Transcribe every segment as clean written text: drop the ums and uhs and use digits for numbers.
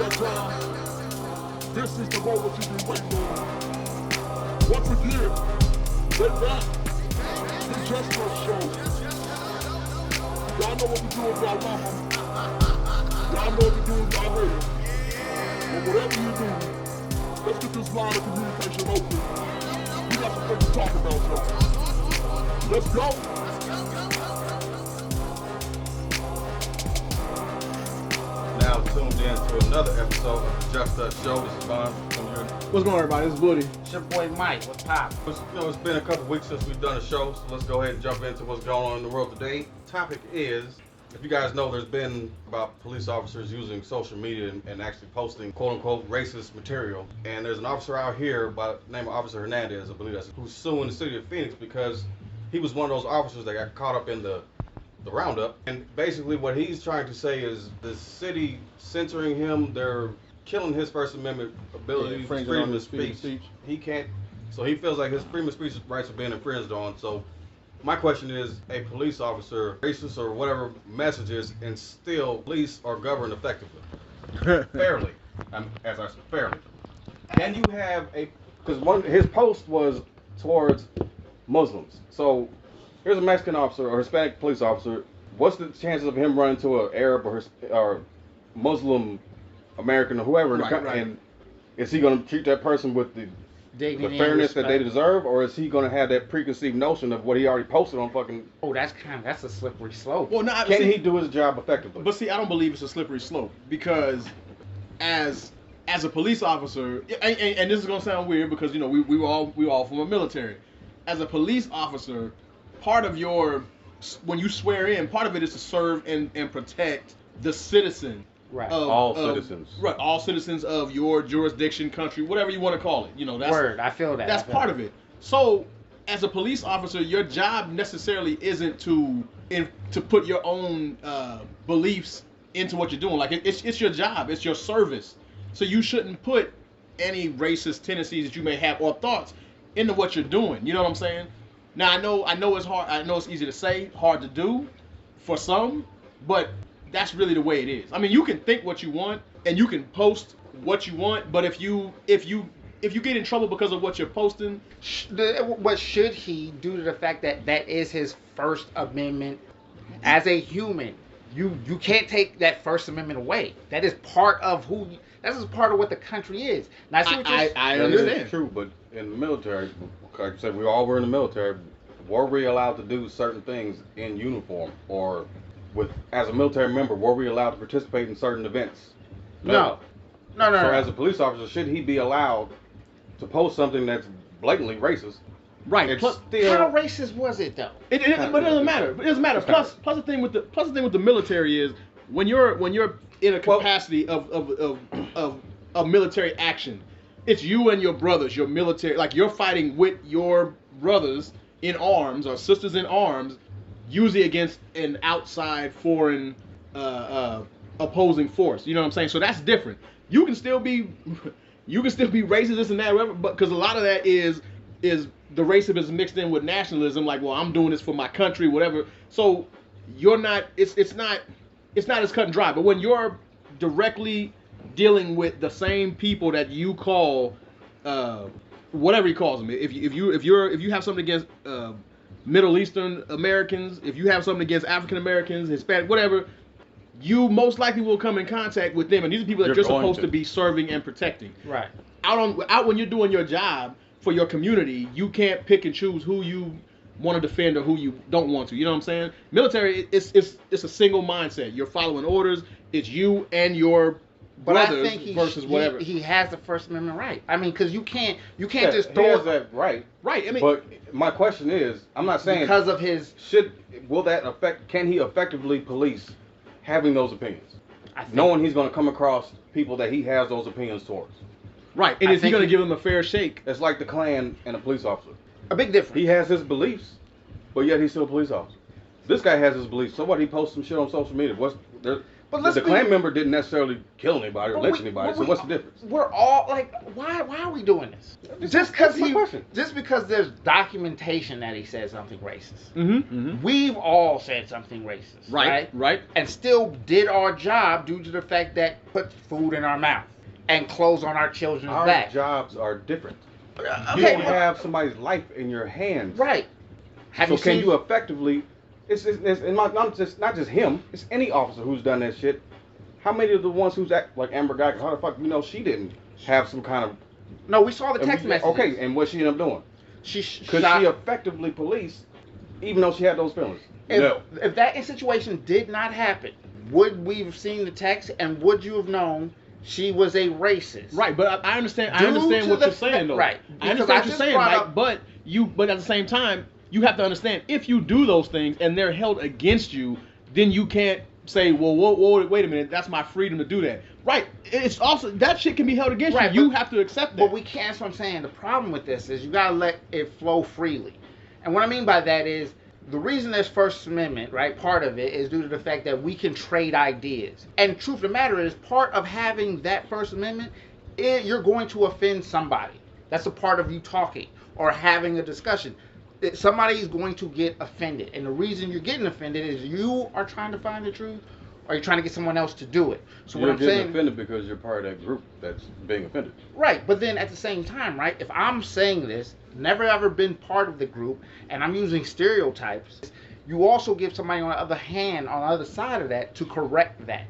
that time. This is the moment you've been waiting on. Once again, they back. The Just Us Show. Y'all know what to do with y'all mama. Y'all know what to do with y'all later. But whatever you do, let's get this line of communication open. We got some things to talk about, so let's go. Now tuned in to another episode of the Just Us Show. This is Vaughn. What's going on, everybody? This is Woody. It's your boy Mike. What's pop? It's been a couple weeks since we've done a show, so let's go ahead and jump into what's going on in the world today. The topic is, if you guys know, there's been about police officers using social media and actually posting quote-unquote racist material. And there's an officer out here by the name of Officer Hernandez, I believe that's, who's suing the city of Phoenix because he was one of those officers that got caught up in the roundup. And basically what he's trying to say is the city censoring him, they're killing his First Amendment ability, freedom of speech. He can't, so he feels like his freedom of speech rights are being infringed on. So my question is, a police officer, racist or whatever message is, and still police are governed effectively, fairly, as I said, fairly. Can you have because his post was towards Muslims. So here's a Mexican officer or Hispanic police officer. What's the chances of him running to an Arab or Muslim American or whoever, and is he going to treat that person with the fairness that they deserve, or is he going to have that preconceived notion of what he already posted on fucking? Oh, that's a slippery slope. Well, can he do his job effectively? But see, I don't believe it's a slippery slope because as a police officer, and this is going to sound weird because we all from the military. As a police officer, part of when you swear in, part of it is to serve and protect the citizen. Right. All citizens. Right. All citizens of your jurisdiction, country, whatever you want to call it. That's word. I feel that. That's part of it. So, as a police officer, your job necessarily isn't to put your own beliefs into what you're doing. Like it's your job. It's your service. So you shouldn't put any racist tendencies that you may have or thoughts into what you're doing. You know what I'm saying? Now I know it's hard. I know it's easy to say, hard to do for some, but that's really the way it is. I mean, you can think what you want and you can post what you want, but if you get in trouble because of what you're posting, what should he do to the fact that is his First Amendment as a human? You can't take that First Amendment away. That is part of that is part of what the country is. Now, I understand. It's true, but in the military, like I said, we all were in the military. Were we allowed to do certain things in uniform or as a military member, were we allowed to participate in certain events? No. So as a police officer, should he be allowed to post something that's blatantly racist? Right. How racist was it though? But it doesn't matter. It doesn't matter. Plus the thing with the military is when you're in a capacity of military action, it's you and your brothers, your military, like you're fighting with your brothers in arms or sisters in arms, usually against an outside foreign opposing force. You know what I'm saying? So that's different. You can still be racist, this and that, whatever, but because a lot of that is the racism is mixed in with nationalism. Like, well, I'm doing this for my country, whatever. So you're not. It's not as cut and dry. But when you're directly dealing with the same people that you call whatever he calls them, if you have something against Middle Eastern Americans, if you have something against African Americans, Hispanic, whatever, you most likely will come in contact with them, and these are people that you're supposed to be serving and protecting. Right. Out when you're doing your job for your community, you can't pick and choose who you want to defend or who you don't want to. You know what I'm saying? Military, it's a single mindset. You're following orders. It's you and your brothers versus whatever. He has the First Amendment right. I mean, because you can't just he throw has that right. Right. I mean, but my question is, I'm not saying because of his will that affect? Can he effectively police having those opinions, knowing he's going to come across people that he has those opinions towards? Right. And is he going to give them a fair shake? It's like the Klan and a police officer. A big difference. He has his beliefs, but yet he's still a police officer. This guy has his beliefs. So what? He posts some shit on social media. But let's the Klan member didn't necessarily kill anybody or lynch anybody. So what's the difference? We're all like, why are we doing this? Just because there's documentation that he said something racist. We've all said something racist, right? And still did our job due to the fact that put food in our mouth and clothes on our children's back. Our jobs are different. Okay, You don't have somebody's life in your hands. Right. So can you effectively? It's not just him. It's any officer who's done that shit. How many of the ones who's like Amber Guyger? How the fuck you know she didn't have some kind of? No, we saw the text messages. Okay, and what she ended up doing? Could she effectively police, even though she had those feelings? No. If that situation did not happen, would we have seen the text and would you have known she was a racist? Right, but I understand. I understand what you're saying, though. Right. I understand what you're saying, Mike. But at the same time, you have to understand if you do those things and they're held against you, then you can't say, well, wait a minute, that's my freedom to do that. Right. It's also that shit can be held against you. You have to accept that. But we can't. That's what I'm saying. The problem with this is you gotta let it flow freely. And what I mean by that is the reason there's First Amendment, right? Part of it is due to the fact that we can trade ideas. And truth of the matter is, part of having that First Amendment, you're going to offend somebody. That's a part of you talking or having a discussion. Somebody's going to get offended. And the reason you're getting offended is you are trying to find the truth or you're trying to get someone else to do it. So you're what I'm saying, getting offended because you're part of that group that's being offended. Right, but then at the same time, right, if I'm saying this, never ever been part of the group, and I'm using stereotypes, you also give somebody on the other hand, on the other side of that, to correct that.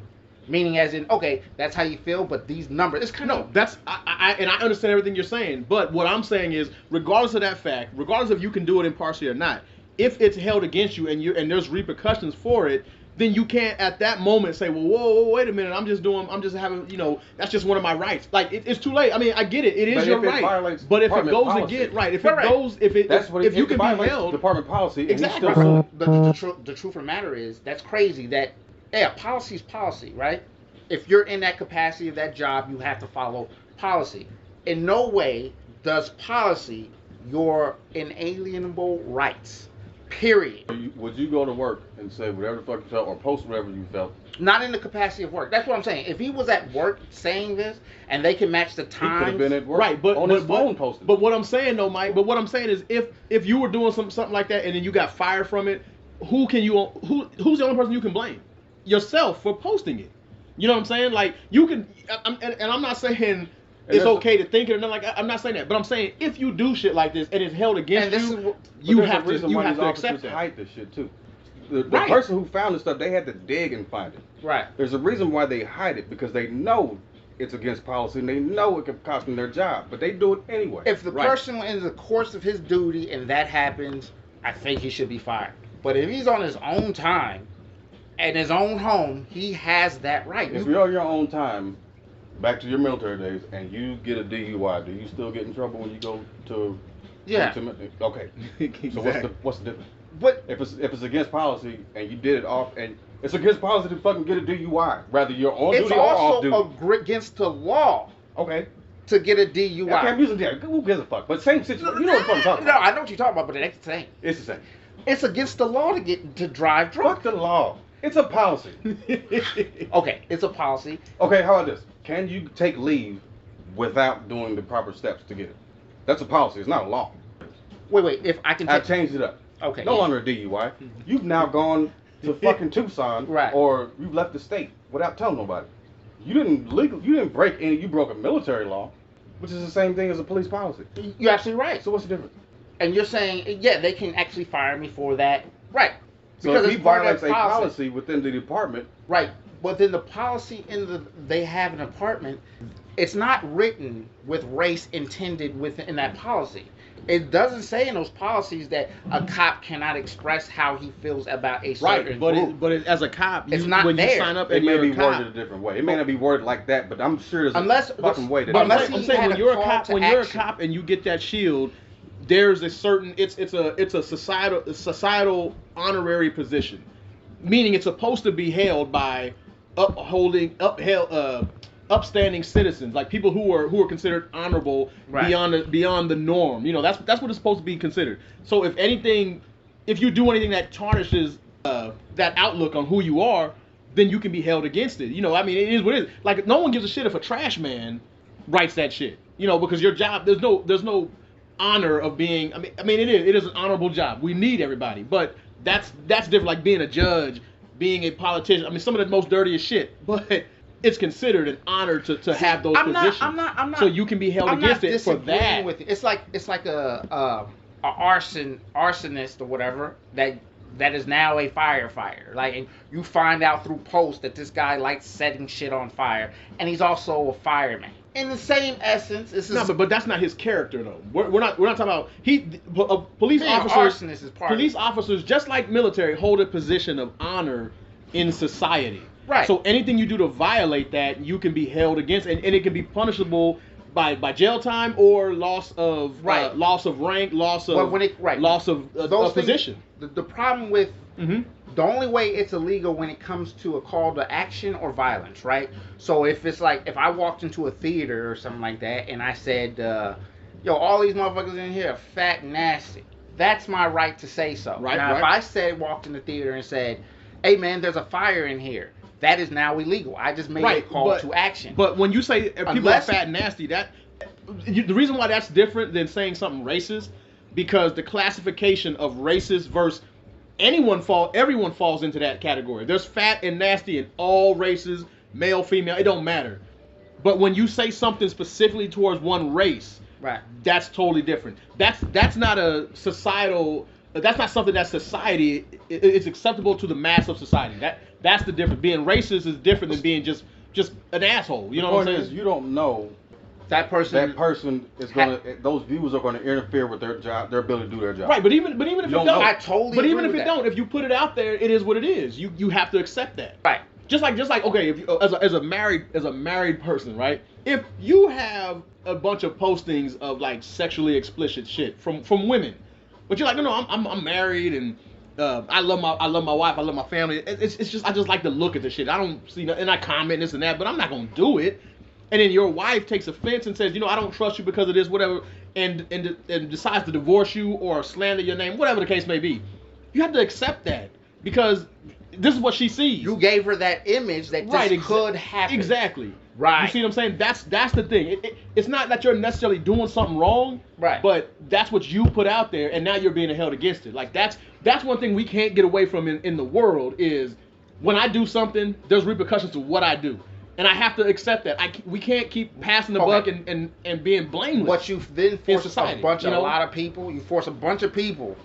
Meaning as in, okay, that's how you feel, but these numbers, it's kind of... No, that's, I understand everything you're saying, but what I'm saying is, regardless of that fact, regardless if you can do it impartially or not, if it's held against you and there's repercussions for it, then you can't at that moment say, well, whoa, wait a minute, I'm just having, that's just one of my rights. Like, it's too late. I mean, I get it. It is your right. But if it goes against, right, if you can be held. Department policy. Exactly. The truth of the matter is, that's crazy that, yeah, policy is policy, right? If you're in that capacity of that job, you have to follow policy. In no way does policy your inalienable rights. Period. Would you go to work and say whatever the fuck you felt or post whatever you felt? Not in the capacity of work. That's what I'm saying. If he was at work saying this and they can match the time, he could have been at work. Right, but on his phone posting. But what I'm saying though, Mike, but what I'm saying is if you were doing something like that and then you got fired from it, who's the only person you can blame? Yourself for posting it. You know what I'm saying? Like you can, and I'm not saying it's okay to think it or nothing like that. I'm not saying that, but I'm saying if you do shit like this and it's held against you, you have to accept that. Hide this shit too. The person who found the stuff, they had to dig and find it. Right. There's a reason why they hide it because they know it's against policy and they know it could cost them their job, but they do it anyway. If the person in the course of his duty and that happens, I think he should be fired. But if he's on his own time, at his own home, he has that right. If you're on your own time, back to your military days, and you get a DUI, do you still get in trouble when you go to? Yeah. Okay. Exactly. So what's the difference? But if it's against policy and you did it off, and it's against policy to fucking get a DUI, rather you're on duty or off duty. It's also against the law. Okay. To get a DUI. Okay, I'm using that. Who gives a fuck? But same situation. You know what I'm talking about. No, I know what you're talking about, but it ain't the same. It's the same. It's against the law to drive drunk. Fuck the law. It's a policy. Okay, it's a policy. Okay, how about this? Can you take leave without doing the proper steps to get it? That's a policy. It's not a law. Wait. If I can. I changed it up. Okay. No longer a DUI. You've now gone to fucking Tucson, right? Or you've left the state without telling nobody. You didn't break any. You broke a military law, which is the same thing as a police policy. You're absolutely right. So what's the difference? And you're saying, yeah, they can actually fire me for that, right? So because if he violates a policy within the department, right? Within the policy they have an department, it's not written with race intended within that policy. It doesn't say in those policies that a cop cannot express how he feels about a certain group. But as a cop, it's not when there. You sign up, it may be worded a different way. It may not be worded like that, but I'm sure there's a fucking way that. I'm saying when you're a cop and you get that shield, there's a certain it's a societal honorary position, meaning it's supposed to be held by upstanding citizens, like people who are considered honorable, right, beyond the norm. You know, that's what it's supposed to be considered. So if you do anything that tarnishes that outlook on who you are, then you can be held against it. You know, I mean, it is what it is. Like, no one gives a shit if a trash man writes that shit. You know, because your job, there's no honor of being. I mean, it is an honorable job. We need everybody, but that's different. Like being a judge, being a politician. I mean, some of the most dirtiest shit, but it's considered an honor to have those positions. I'm not. So you can be held against it for that. With it. It's like a arsonist or whatever that is now a firefighter. Like, and you find out through posts that this guy likes setting shit on fire, and he's also a fireman. In the same essence, it's no, but that's not his character though. We're not talking about police officers. Arsonist is part police officers, just like military, hold a position of honor in society. Right. So anything you do to violate that, you can be held against, and it can be punishable by jail time or loss of rank, loss of loss of those position. The problem with Mm-hmm. the only way it's illegal when it comes to a call to action or violence, right? So if it's like if I walked into a theater or something like that and I said, "Yo, all these motherfuckers in here are fat and nasty," that's my right to say so. Right. Now, if I walked in the theater and said, "Hey man, there's a fire in here," that is now illegal. I just made a call to action. But when you say people are fat and nasty, the reason why that's different than saying something racist, because the classification of racist versus everyone falls into that category. There's fat and nasty in all races, male, female, it don't matter. But when you say something specifically towards one race, right, that's totally different. That's not a societal. That's not something that society is acceptable to the mass of society. That's the difference. Being racist is different than being just an asshole. You know what I'm saying? The point is, you don't know that person is gonna. Those views are gonna interfere with their job, their ability to do their job. Right, but even if it don't, I totally. But even agree if with it don't, if you put it out there, it is what it is. You have to accept that. Right. Just like okay, if you, as a married person, right? If you have a bunch of postings of like sexually explicit shit from women, but you're like, no, I'm married and I love my wife, I love my family. It's just I just like to look at the shit. I don't see and I comment this and that, but I'm not gonna do it. And then your wife takes offense and says, I don't trust you because of this, whatever, and decides to divorce you or slander your name, whatever the case may be. You have to accept that because this is what she sees. You gave her that image that this could happen. Exactly. Right. You see what I'm saying? That's the thing. It's not that you're necessarily doing something wrong. Right. But that's what you put out there, and now you're being held against it. Like that's one thing we can't get away from in the world is when I do something, there's repercussions to what I do. And I have to accept that. We can't keep passing the buck and being blameless. But you then force society, a lot of people. You force a bunch of people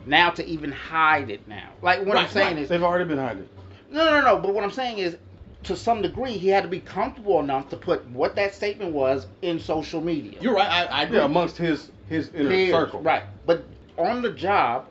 now to even hide it now. Like what I'm saying is they've already been hiding. No. But what I'm saying is, to some degree, he had to be comfortable enough to put what that statement was in social media. You're right. I agree. Yeah, amongst his inner circle. Right. But on the job,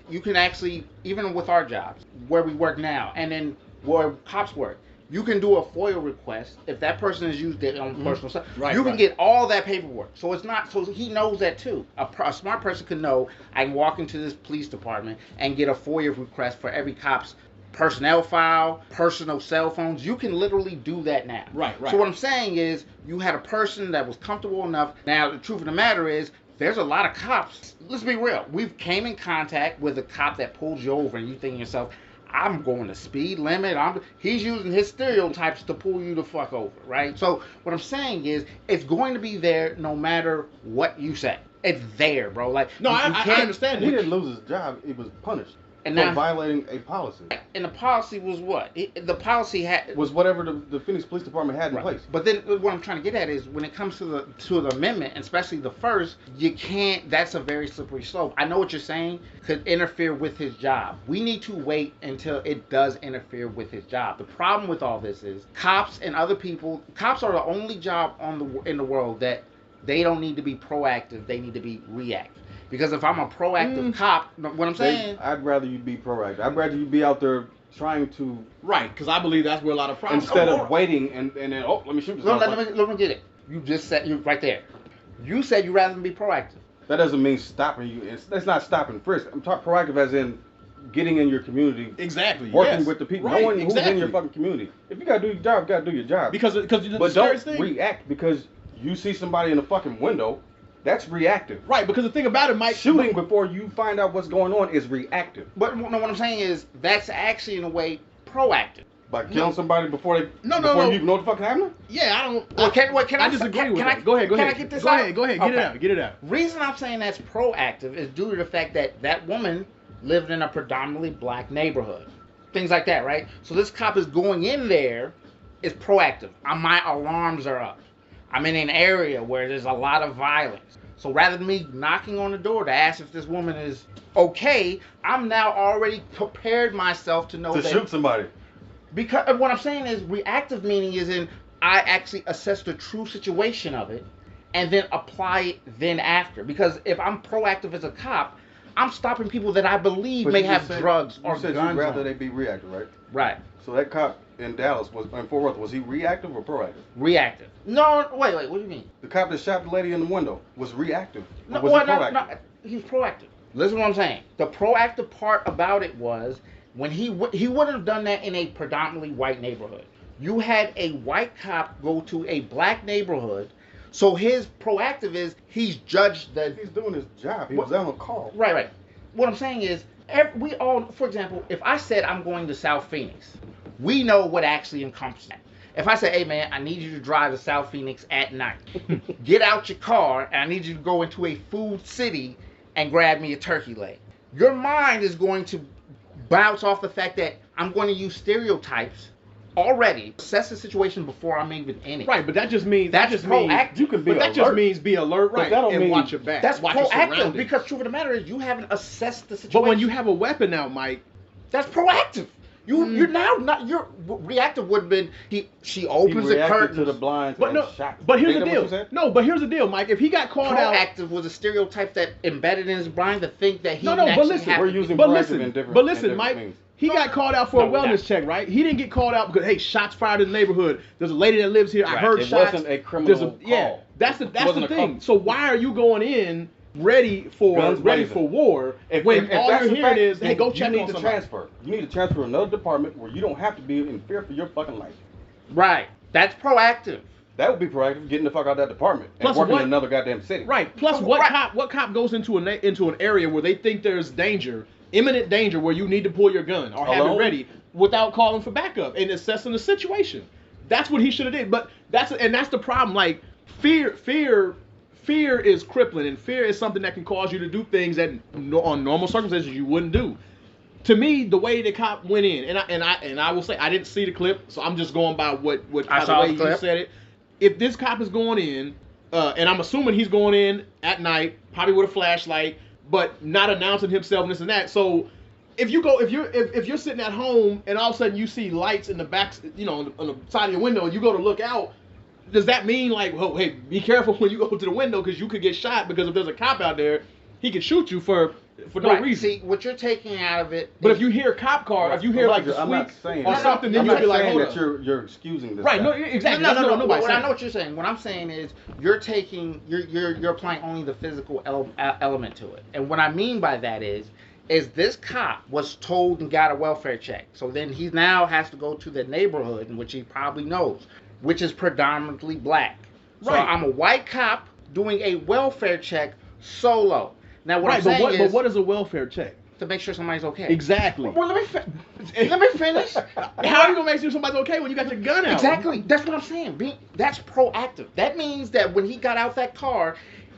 you can actually, even with our jobs, where we work now, and then where cops work, you can do a FOIA request if that person has used their own personal stuff. Right, you can get all that paperwork. So it's not. So he knows that too. A smart person can know. I can walk into this police department and get a FOIA request for every cop's personnel file, personal cell phones. You can literally do that now. Right. So what I'm saying is, you had a person that was comfortable enough. Now the truth of the matter is, there's a lot of cops. Let's be real. We've came in contact with a cop that pulls you over, and you think to yourself, I'm going to speed limit. He's using his stereotypes to pull you the fuck over, right? So what I'm saying is, it's going to be there no matter what you say. It's there, bro. Like no, I understand. He didn't lose his job. He was punished for violating a policy. And the policy was what? The policy was whatever the Phoenix Police Department had in place. But then what I'm trying to get at is, when it comes to the amendment, and especially the first, you can't. That's a very slippery slope. I know what you're saying could interfere with his job. We need to wait until it does interfere with his job. The problem with all this is cops and other people. Cops are the only job in the world that they don't need to be proactive. They need to be reactive. Because if I'm a proactive cop, what I'm saying... I'd rather you be proactive. I'd rather you be out there trying to... Right, because I believe that's where a lot of problems... Instead of waiting and then, let me shoot this. Let me get it. You just said, you right there. You said you'd rather be proactive. That doesn't mean stopping you. That's not stopping frisk. I'm talking proactive as in getting in your community. Exactly. Working with the people. Right, knowing who's in your fucking community. If you got to do your job, you got to do your job. But don't react because you see somebody in the fucking window. That's reactive. Right, because the thing about it, Mike... Shooting before you find out what's going on is reactive. But no, what I'm saying is, that's actually, in a way, proactive. By killing somebody before they No, before no. you even know what the fuck happened? Yeah, I don't. Well, can I disagree with that. Go ahead. Can I get this Go out? ahead. Get it Okay. out. Get it out. Reason I'm saying that's proactive is due to the fact that that woman lived in a predominantly black neighborhood. Things like that, right? So this cop is going in there, is proactive. My alarms are up. I'm in an area where there's a lot of violence. So rather than me knocking on the door to ask if this woman is okay, I'm now already prepared myself to know To that. shoot somebody. Because what I'm saying is reactive meaning is in I actually assess the true situation of it and then apply it then after. Because if I'm proactive as a cop, I'm stopping people that I believe But may you have said- drugs you or said guns. you'd rather on. they be reactive, right? Right. So that cop in Dallas in Fort Worth, was he reactive or proactive? Reactive. No, wait, what do you mean? The cop that shot the lady in the window was reactive. Or No, was well, he proactive? no, he's proactive. Listen to what I'm saying. The proactive part about it was when he wouldn't have done that in a predominantly white neighborhood. You had a white cop go to a black neighborhood, so his proactive is he's judged the He's doing his job. He What- was on a call. right. What I'm saying is we all, for example, if I said I'm going to South Phoenix, we know what actually encompasses that. If I say, hey man, I need you to drive to South Phoenix at night, get out your car, and I need you to go into a food city and grab me a turkey leg. Your mind is going to bounce off the fact that I'm going to use stereotypes already, assess the situation before I'm even in it. Right, but that just means That's that just means proactive. You can be But that alert. just means be alert, But right? that don't and mean- watch your back. That's watch your proactive surroundings. because truth of the matter is you haven't assessed the situation. But when you have a weapon out, Mike, That's proactive. You're now not. Your reactive would have been she He opens the reacted curtains. to the blinds but and no. shot. But here's Ain't the that what you deal. said? No, but here's the deal, Mike. If he got called out, Proactive was a stereotype that embedded in his brain to think that he No, didn't but actually listen, have we're to be- using but proactive listen, in different- but in listen, different Mike. things. He got called out for a No, we're wellness not. check, right? He didn't get called out because hey, shots fired in the neighborhood. There's a lady that lives here. I Right. heard It shots. wasn't a criminal Yeah, call. that's the It that's wasn't the a thing. call. So why are you going in ready for Guns blazing. war when all that's you're the hearing fact, is hey, then go you check need on to somebody. transfer. You need to transfer to another department where you don't have to be in fear for your fucking life. Right. That's proactive. That would be proactive, getting the fuck out of that department and Plus working what- in another goddamn city. Right. Plus, Right. what cop goes into into an area where they think there's danger, imminent danger, where you need to pull your gun or have it Alone? ready without calling for backup and assessing the situation? That's what he should have did. But that's the problem. Like fear is crippling, and fear is something that can cause you to do things that on normal circumstances you wouldn't do. To me, the way the cop went in, and I will say I didn't see the clip, so I'm just going by what I by saw the way the clip. you said it. If this cop is going in, and I'm assuming he's going in at night, probably with a flashlight, but not announcing himself and this and that. So if you're sitting at home and all of a sudden you see lights in the back, on the side of your window, and you go to look out, does that mean like, oh, hey, be careful when you go to the window because you could get shot because if there's a cop out there, he could shoot you for no Right. reason. See, what you're taking out of it. But is- if you hear cop car, if you hear like the I'm not squeak saying or that. something, then I'm you'll not be like, saying hold that up. you're excusing this. Right? guy. No, exactly. No, That's what nobody's What I saying. know what you're saying. What I'm saying is you're taking you're applying only the physical element to it. And what I mean by that is this cop was told and got a welfare check. So then he now has to go to the neighborhood in which he probably knows, which is predominantly black. So Right. I'm a white cop doing a welfare check solo. Now what Right, I'm saying but is what is a welfare check? to make sure somebody's okay. Exactly. Well, let me finish. How are you gonna make sure somebody's okay when you got your gun out? Exactly. That's what I'm saying. That's proactive. That means that when he got out that car,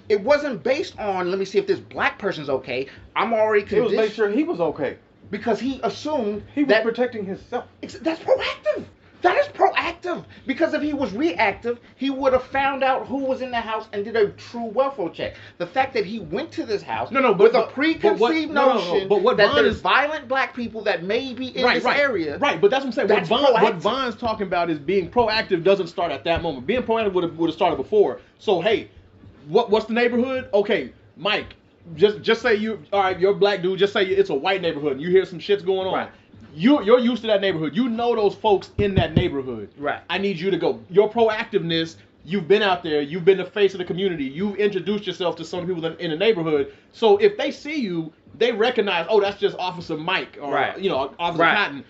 it wasn't based on let me see if this black person's okay. I'm already He was conditioned make sure he was okay. because he assumed He was that protecting himself. that's proactive. That is proactive. Because if he was reactive, he would have found out who was in the house and did a true welfare check. The fact that he went to this house No, with but a preconceived notion but what that Vaughn there's is- violent black people that may be in this area. Right, but that's what I'm saying. That's What proactive. Von's talking about is being proactive doesn't start at that moment. Being proactive would have started before. So hey, what's the neighborhood? Okay, Mike, just say you're a black dude. Just say it's a white neighborhood. And you hear some shit's going on. Right. You're used to that neighborhood. You know those folks in that neighborhood. Right. I need you to go. Your proactiveness. You've been out there. You've been the face of the community. You've introduced yourself to some people in the neighborhood. So if they see you, they recognize, oh, that's just Officer Mike or Right. Officer Right. Cotton.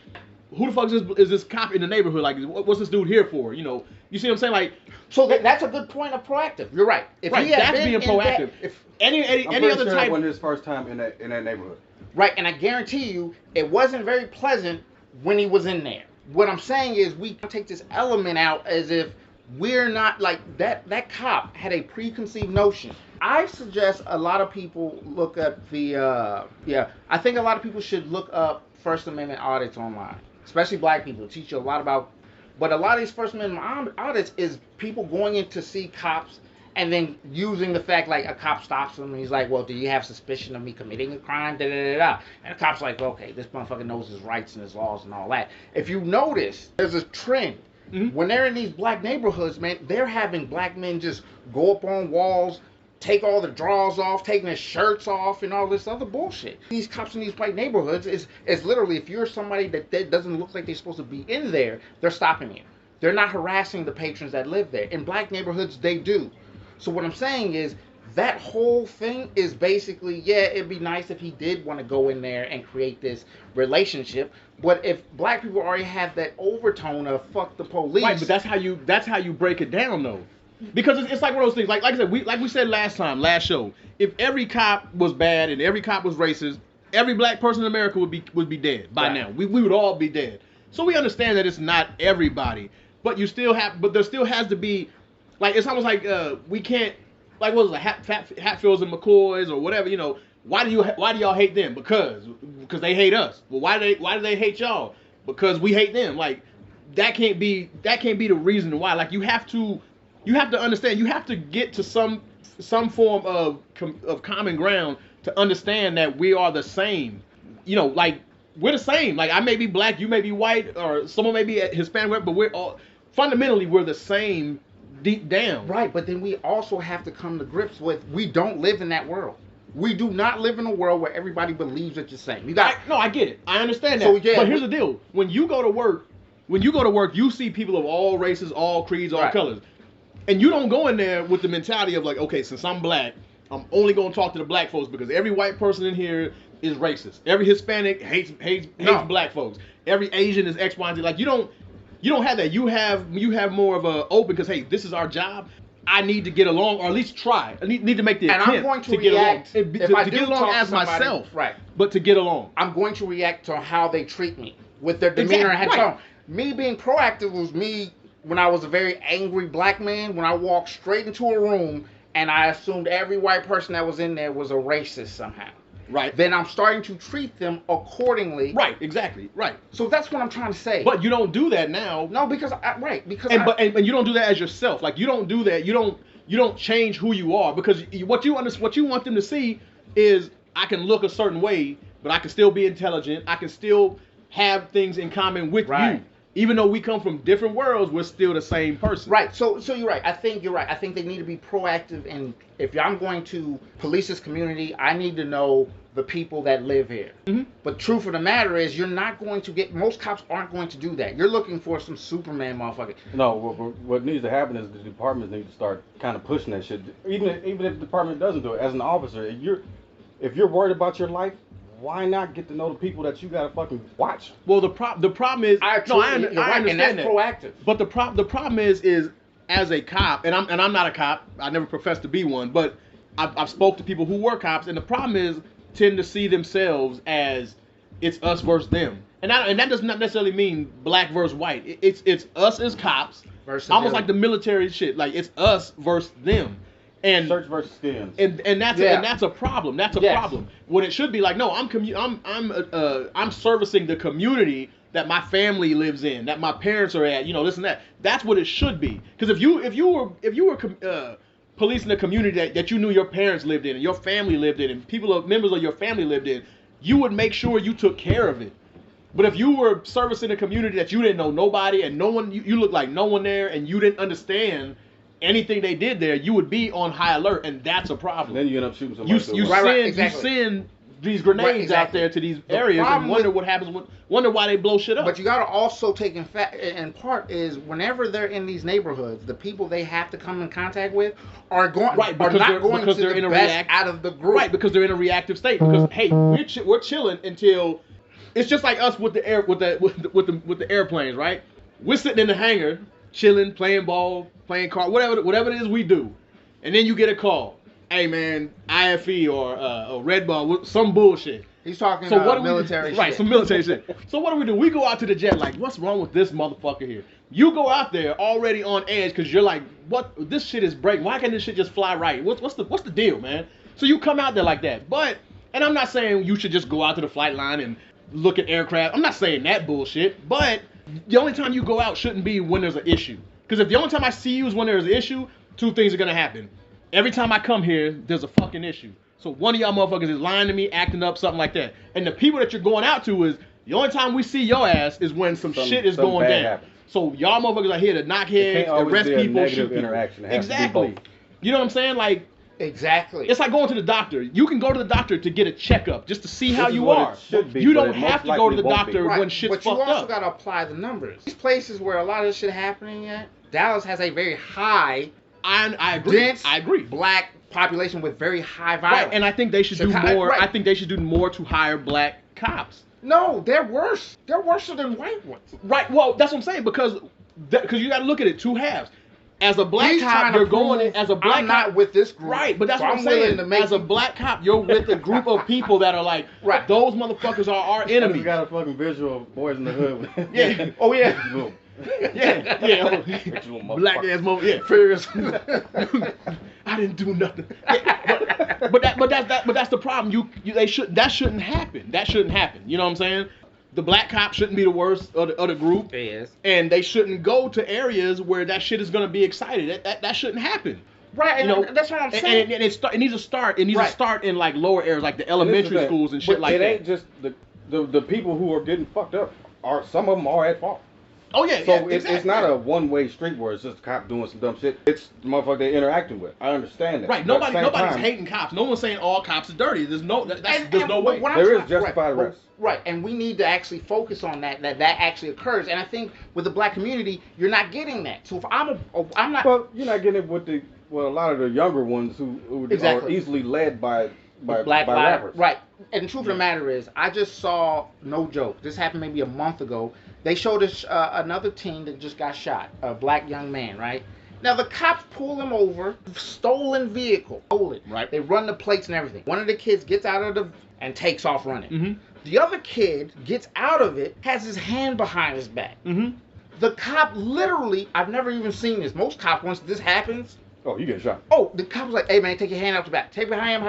Who the fuck is this cop in the neighborhood? Like, what's this dude here for? You see what I'm saying? Like, So that's a good point of proactive. You're right. If right, he had that's been being in proactive. that- if any I'm other pretty sure type. that wasn't his first time in that neighborhood. Right, and I guarantee you, it wasn't very pleasant when he was in there. What I'm saying is we take this element out as if we're not like that. That cop had a preconceived notion. I suggest a lot of people look up the I think a lot of people should look up First Amendment audits online, especially black people. It teach you a lot about. But a lot of these First Amendment audits is people going in to see cops and then using the fact like a cop stops him and he's like, well, do you have suspicion of me committing a crime? Da, da, da, da. And the cop's like, okay, this motherfucker knows his rights and his laws and all that. If you notice, there's a trend. Mm-hmm. When they're in these black neighborhoods, man, they're having black men just go up on walls, take all the drawers off, taking their shirts off, and all this other bullshit. These cops in these white neighborhoods is literally, if you're somebody that doesn't look like they're supposed to be in there, they're stopping you. They're not harassing the patrons that live there. In black neighborhoods, they do. So what I'm saying is that whole thing is basically, yeah, it'd be nice if he did want to go in there and create this relationship. But if black people already have that overtone of fuck the police, right? But that's how you break it down, though, because it's like one of those things. Like I said, we said last show, if every cop was bad and every cop was racist, every black person in America would be dead by now. We would all be dead. So we understand that it's not everybody, but there still has to be. Like, it's almost like we can't, like, what was it, Hatfields and McCoys or whatever, you know, why do y'all hate them? Because they hate us. Well, why do they hate y'all? Because we hate them. Like, that can't be the reason why. Like, you have to understand, you have to get to some form of common ground to understand that we are the same. You know, like, we're the same. Like, I may be black, you may be white, or someone may be Hispanic, but fundamentally, we're the same deep down. Right, but then we also have to come to grips with we don't live in that world. We do not live in a world where everybody believes that you're same. I get it. I understand that. So, yeah, but here's the deal. When you go to work, you see people of all races, all creeds, all colors. And you don't go in there with the mentality of like, okay, since I'm black, I'm only going to talk to the black folks because every white person in here is racist. Every Hispanic hates black folks. Every Asian is X, Y, and Z. Like, you don't have that. You have more of a open because, hey, this is our job. I need to get along, or at least try. I need to make the attempt I'm going to react, get along. To get along as myself, right? But to get along, I'm going to react to how they treat me with their demeanor and tone. Me being proactive was me when I was a very angry black man. When I walked straight into a room and I assumed every white person that was in there was a racist somehow. Right. Then I'm starting to treat them accordingly. Right. Exactly. Right. So that's what I'm trying to say. But you don't do that now. No, because and you don't do that as yourself. Like, you don't do that. You don't change who you are, because what you want them to see is I can look a certain way, but I can still be intelligent. I can still have things in common with you. Even though we come from different worlds, we're still the same person. Right. So you're right. I think you're right. I think they need to be proactive. And if I'm going to police this community, I need to know the people that live here. Mm-hmm. But truth of the matter is, you're not going to get, most cops aren't going to do that. You're looking for some Superman motherfucker. No, what needs to happen is the departments need to start kind of pushing that shit. Even if the department doesn't do it, as an officer, if you're worried about your life, why not get to know the people that you gotta fucking watch? Well, the problem is, I understand and that's that. Proactive. But the problem is as a cop, and I'm not a cop. I never professed to be one, but I've spoke to people who were cops, and the problem is tend to see themselves as it's us versus them, and that does not necessarily mean black versus white. It's us as cops, versus almost them. Like the military shit. Like, it's us versus them. And search versus skins. And that's a problem. That's a problem. When it should be like, no, I'm servicing the community that my family lives in, that my parents are at, you know, this and that. That's what it should be. Because if you were policing the community that you knew your parents lived in and your family lived in and members of your family lived in, you would make sure you took care of it. But if you were servicing a community that you didn't know nobody and no one, you looked like no one there and you didn't understand anything they did there, you would be on high alert, and that's a problem. Then you end up shooting somebody. You send these grenades out there to these areas and wonder what happens. Wonder why they blow shit up. But you got to also take in part is whenever they're in these neighborhoods, the people they have to come in contact with are not going to the best out of the group. Right, because they're in a reactive state. Because hey, we're chilling until it's just like us with the airplanes, right? We're sitting in the hangar, chilling, playing ball, playing card, whatever it is we do, and then you get a call. Hey man, IFE or Red Ball, some bullshit. He's talking So what do military we do? Right, shit. some military shit. So what do? We go out to the jet like, what's wrong with this motherfucker here? You go out there already on edge because you're like, what? This shit is breaking. Why can't this shit just fly right? What's the deal, man? So you come out there like that. But, and I'm not saying you should just go out to the flight line and look at aircraft. I'm not saying that bullshit. But the only time you go out shouldn't be when there's an issue. Because if the only time I see you is when there's an issue, two things are gonna happen. Every time I come here, there's a fucking issue. So one of y'all motherfuckers is lying to me, acting up, something like that. And the people that you're going out to is, the only time we see your ass is when some shit is something going bad down. happens. So y'all motherfuckers are here to knock It heads, can't always arrest be a people, negative shoot people. interaction. It has to be Exactly. both. You know what I'm saying? Like, Exactly. it's like going to the doctor. You can go to the doctor to get a checkup just to see how This is you what are. it should be, You but don't it most have to go to the likely won't be. doctor when shit's but you fucked also up. got to apply the numbers. These places where a lot of this shit happening at, Dallas has a very high, I agree. dense, I agree. black population with very high violence. Right, and I think they should do Chicago- more. right. I think they should do more to hire black cops. No, they're worse. They're worse than white ones. Right. Well, that's what I'm saying because you got to look at it two halves. As a black He's cop, trying to you're going prove in as a black I'm cop. not with this group. Right, but that's so what I'm I'm willing saying. to make As a you- black cop, you're with a group of people that are like, Right. those motherfuckers are our I just enemies. got a fucking visual of Boys in the Hood. Yeah. Oh yeah. Boom. Yeah. Ritual Black motherfucker. ass mother. Yeah. Figures. I didn't do nothing. Yeah, but that's the problem. That shouldn't happen. That shouldn't happen. You know what I'm saying? The black cop shouldn't be the worst of the group. Yes. And they shouldn't go to areas where that shit is gonna be excited. That shouldn't happen. Right, You and know, that's what I'm saying. And it needs to start. It needs Right. to start in like lower areas, like the And this is elementary the thing. schools and shit But like it that. ain't just the people who are getting fucked up. Some of them are at fault. Oh yeah. So yeah, it's exactly. not a one-way street where it's just a cop doing some dumb shit. It's the motherfucker they're interacting with. I understand that. Right. But at the same Nobody's time, hating cops. No one's saying all cops are dirty. There's no. There's And no way. what I'm There is trying- justified right, arrest. Right, and we need to actually focus on that actually occurs. And I think with the black community, you're not getting that. So if I'm not. Well, you're not getting it with a lot of the younger ones who Exactly. are easily led by Black lives, rappers. right? And the truth of the matter is, I just saw, no joke, this happened maybe a month ago. They showed us another teen that just got shot, a black young man, right? Now the cops pull him over, stolen vehicle, stolen. Right. They run the plates and everything. One of the kids gets out of and takes off running. Mm-hmm. The other kid gets out of it, has his hand behind his back. Mm-hmm. The cop literally, I've never even seen this. Most cops, once this happens, Oh, you get shot. oh, the cop was like, hey man, take your hand out the back. Take your hand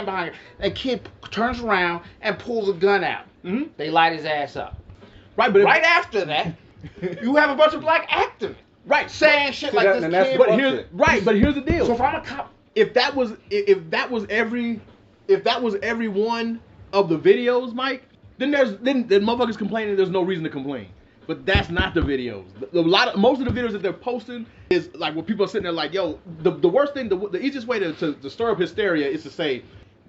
behind you. And kid turns around and pulls a gun out. Mm-hmm. They light his ass up. Right, but Right after that, you have a bunch of black activists right. saying shit See, like that- this and that's kid. what- But here's the deal. So if I'm a cop, if that was every one of the videos, Mike, then motherfuckers complaining there's no reason to complain. But that's not the videos. Most of the videos that they're posting is like where people are sitting there like, yo, the worst thing, the easiest way to stir up hysteria is to say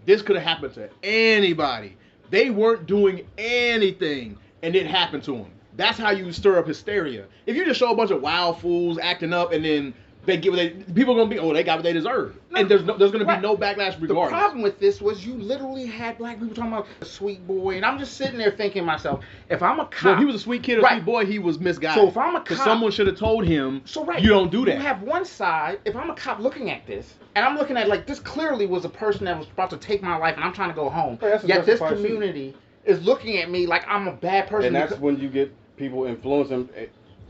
this could have happened to anybody. They weren't doing anything and it happened to them. That's how you stir up hysteria. If you just show a bunch of wild fools acting up and then people are gonna be, they got what they deserve, and there's gonna be no backlash the regardless. problem with this was you literally had black people talking about a sweet boy, and I'm just sitting there thinking to myself, if I'm a cop, Well, if he was a sweet kid or Right. sweet boy, he was misguided. So if I'm a because cop- someone should have told him, So right, you don't do that. You have one side. If I'm a cop looking at this, and I'm looking at like this clearly was a person that was about to take my life, and I'm trying to go home. Right, that's a Yet this justified shooting. community is looking at me like I'm a bad person. And that's because- when you get people influencing.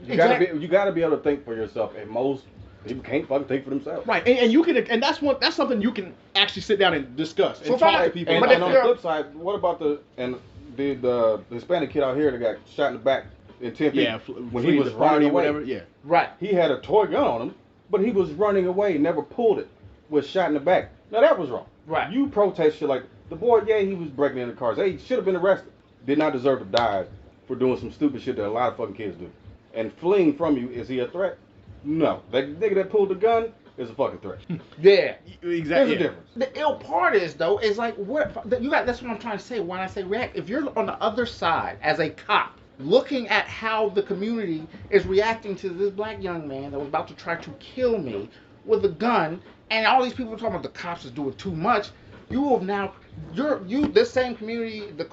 You Exactly. gotta be able to think for yourself. And most people can't fucking think for themselves. Right, and you can, and that's something you can actually sit down and discuss So and if I'm talk a- to people. And, But about. if on you're- the flip side, what about the Hispanic kid out here that got shot in the back in Tempe yeah, when he was the running party or away? whatever. Yeah, right. He had a toy gun on him, but he was running away, never pulled it, was shot in the back. Now that was wrong. Right. You protest shit like the boy, yeah, he was breaking into cars. Hey, he should have been arrested. Did not deserve to die for doing some stupid shit that a lot of fucking kids do. And fleeing from you, is he a threat? No. That nigga that pulled the gun is a fucking threat. Yeah. exactly. There's a difference. The ill part is though is like what you got. That's what I'm trying to say when I say react. If you're on the other side as a cop, looking at how the community is reacting to this black young man that was about to try to kill me with a gun, and all these people are talking about the cops is doing too much. You have now, this same community, the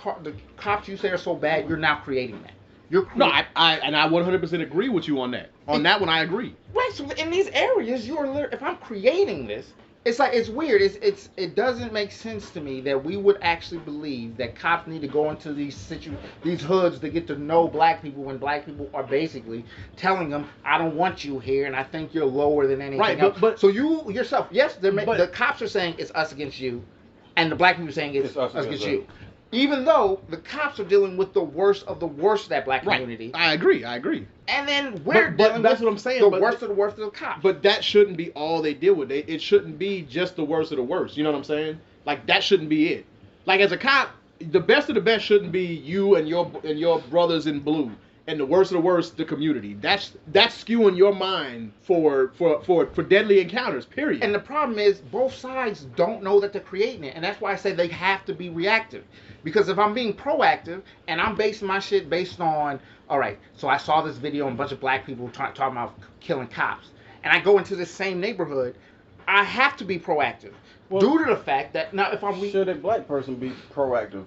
cops you say are so bad, you're now creating that. You're No, I 100% agree with you on that. On that one, I agree. right. So in these areas, you are if I'm creating this, It's like it's weird. It doesn't make sense to me that we would actually believe that cops need to go into these hoods to get to know black people when black people are basically telling them, I don't want you here and I think you're lower than anything Right, else. but so you yourself, yes, But- the cops are saying it's us against you, and the black people are saying it's us against them. you. Even though the cops are dealing with the worst of the worst of that black Right. community, I agree. and then we're But dealing that's with what I'm saying, the but- worst of the worst of the cops. But that shouldn't be all they deal with. It shouldn't be just the worst of the worst. You know what I'm saying? Like that shouldn't be it. Like as a cop, the best of the best shouldn't be you and your brothers in blue, and the worst of the worst, the community. That's skewing your mind for deadly encounters. Period. And the problem is both sides don't know that they're creating it, and that's why I say they have to be reactive. Because if I'm being proactive and I'm basing my shit based on, all right, so I saw this video and a bunch of black people talking about killing cops, and I go into the same neighborhood, I have to be proactive due to the fact that now if I'm Should a black person be proactive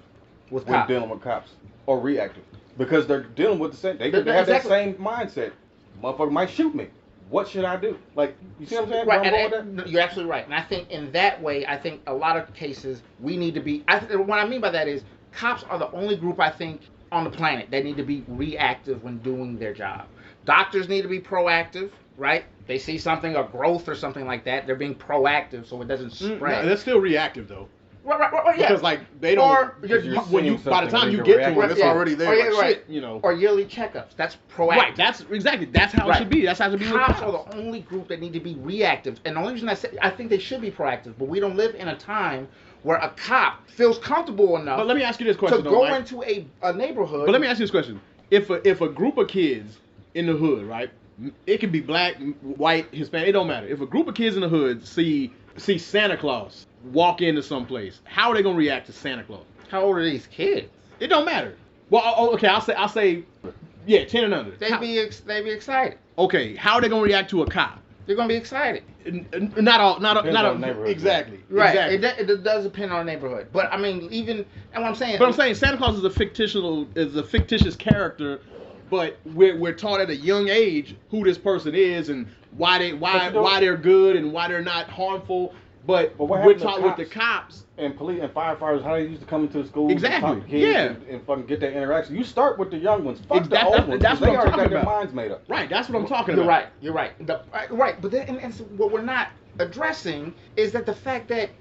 with when cops, dealing with cops or reactive? Because they're dealing with the same. They Th- have exactly. that same mindset. Motherfucker might shoot me. What should I do? Like, you see what I'm saying? right? Where I'm going with And you're absolutely right. And I think in that way, I think a lot of cases we need to be. What I mean by that is cops are the only group I think on the planet that need to be reactive when doing their job. Doctors need to be proactive, right? They see something, a growth or something like that, they're being proactive so it doesn't spread. No, they're still reactive though. Right, yeah. Because like they don't. Or you're when you seeing by the time something you and get you're to them, reacting. it's already there. Or, yeah, like, right. shit, you know. Or yearly checkups. That's proactive. Right. That's exactly. That's how it Right. should be. That's how it should be. with Cops cops. are the only group that need to be reactive. And the only reason I think they should be proactive, but we don't live in a time where a cop feels comfortable enough But let me ask you this question, to though, go Mike. into a neighborhood. But let me ask you this question: if a group of kids in the hood, right? It can be black, white, Hispanic. It don't matter. If a group of kids in the hood see Santa Claus walk into some place, how are they gonna react to Santa Claus? How old are these kids? It don't matter. Well, okay, I'll say, yeah, 10 and under. They'd be excited. Okay, how are they gonna react to a cop? They're gonna be excited. Not all, not Depends on the all. neighborhood. Exactly. Right. Exactly. It does depend on the neighborhood. But I mean, even and what I'm saying. But I'm saying Santa Claus is a fictitious character, but we're taught at a young age who this person is and why they're good and why they're not harmful. But what we're happened to taught with the cops. And police and firefighters, how they used to come into the schools Exactly. and talk to kids Yeah. and fucking get that interaction. You start with the young ones. Fuck the That's- old ones. that's 'cause what they I'm already talking got their about. minds made up. Right. That's what I'm talking You're about. right. You're right. Right. But then, and so what we're not addressing is that the fact that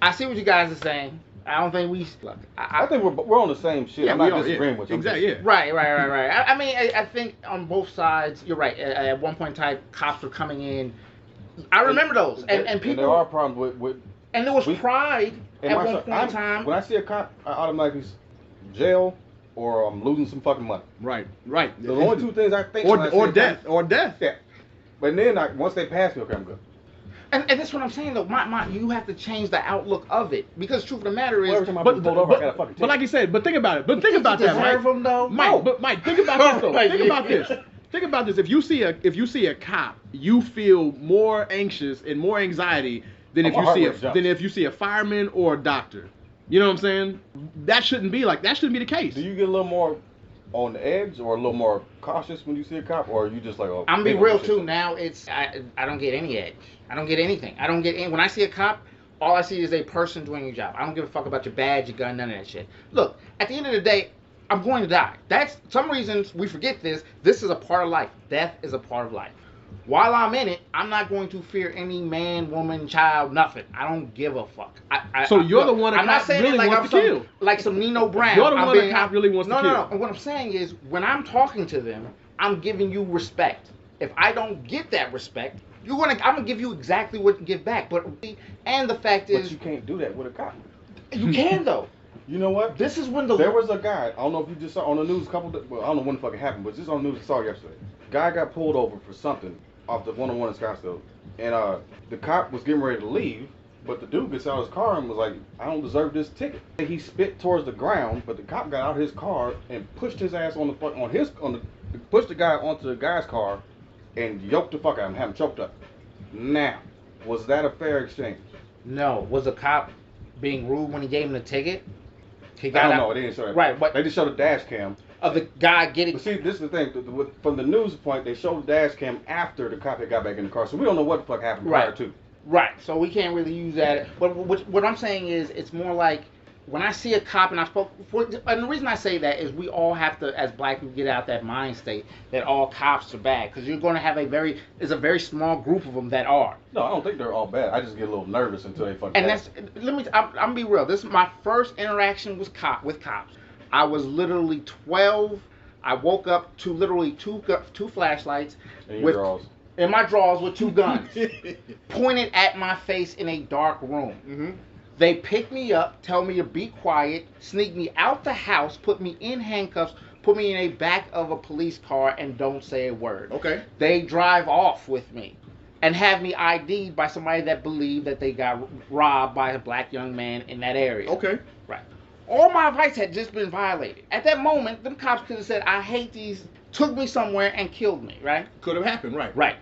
I see what you guys are saying. I don't think we look. I think we're on the same shit. Yeah, I'm we not are, disagreeing yeah. with you. I'm Exactly. just- Yeah. Right. I mean, I think on both sides, you're right. At one point in time, cops were coming in. I remember those, and people, there are problems with and there was we- pride and at my one son- point in time. When I see a cop, I automatically jail or I'm losing some fucking money. Right. The only two things I think. when I see or a death cop- or death. Yeah. But then once they pass me, okay, I'm good. And that's what I'm saying though. You have to change the outlook of it because truth of the matter is, Well, every time I But, get pulled over, I got a fucking but ticket. like you said, but think about it. But think you about that, Mike. deserve them though. Mike, No. but Mike, think about this though. Like, Think about this. Think about this. If you see a cop, you feel more anxious and more anxiety than Oh, if my you heart see rate jumps. than if you see a fireman or a doctor. You know what I'm saying? That shouldn't be the case. Do you get a little more on the edge or a little more cautious when you see a cop, or are you just like, oh? I'm they be gonna real do too. shit? Now I don't get any edge. I don't get anything. I don't get any. When I see a cop, all I see is a person doing your job. I don't give a fuck about your badge, your gun, none of that shit. Look, at the end of the day, I'm going to die. That's some reasons we forget this. This is a part of life. Death is a part of life. While I'm in it, I'm not going to fear any man, woman, child, nothing. I don't give a fuck. So you're the one a I'm not cop saying really it like wants I'm to kill. like some Nino Brown. You're the I'm one a cop really wants to No. kill. And what I'm saying is, when I'm talking to them, I'm giving you respect. If I don't get that respect, I'm gonna give you exactly what you give back. And the fact But is, you can't do that with a cop. you can though. You know what? This is when the There was a guy, I don't know if you just saw on the news well, I don't know when the fuck it happened, but just on the news I saw yesterday. Guy got pulled over for something off the 101 in Scottsdale. And the cop was getting ready to leave, but the dude gets out of his car and was like, I don't deserve this ticket. He spit towards the ground, but the cop got out of his car and pushed his ass pushed the guy onto the guy's car and yoked the fuck out of him, had him choked up. Now, was that a fair exchange? No, was the cop being rude when he gave him the ticket? He I got don't out know, they didn't show that. Right, but they just showed the dash cam. of the guy getting. But see, this is the thing. From the news point, they showed the dash cam after the cop had got back in the car, so we don't know what the fuck happened prior Right. to. Right. So we can't really use that. But what I'm saying is, it's more like when I see a cop, and and the reason I say that is we all have to, as black people, get out that mind state that all cops are bad, because you're going to have there's a very small group of them that are. No, I don't think they're all bad. I just get a little nervous until they fucking. And I'm gonna be real. This is my first interaction with cops. I was literally 12. I woke up to literally two flashlights in my drawers with two guns pointed at my face in a dark room. Mm-hmm. They pick me up, tell me to be quiet, sneak me out the house, put me in handcuffs, put me in a back of a police car, and don't say a word. Okay. They drive off with me and have me ID'd by somebody that believed that they got robbed by a black young man in that area. Okay. Right. All my rights had just been violated. At that moment, them cops could have said, I hate these, took me somewhere and killed me, right? Could have happened, right? Right.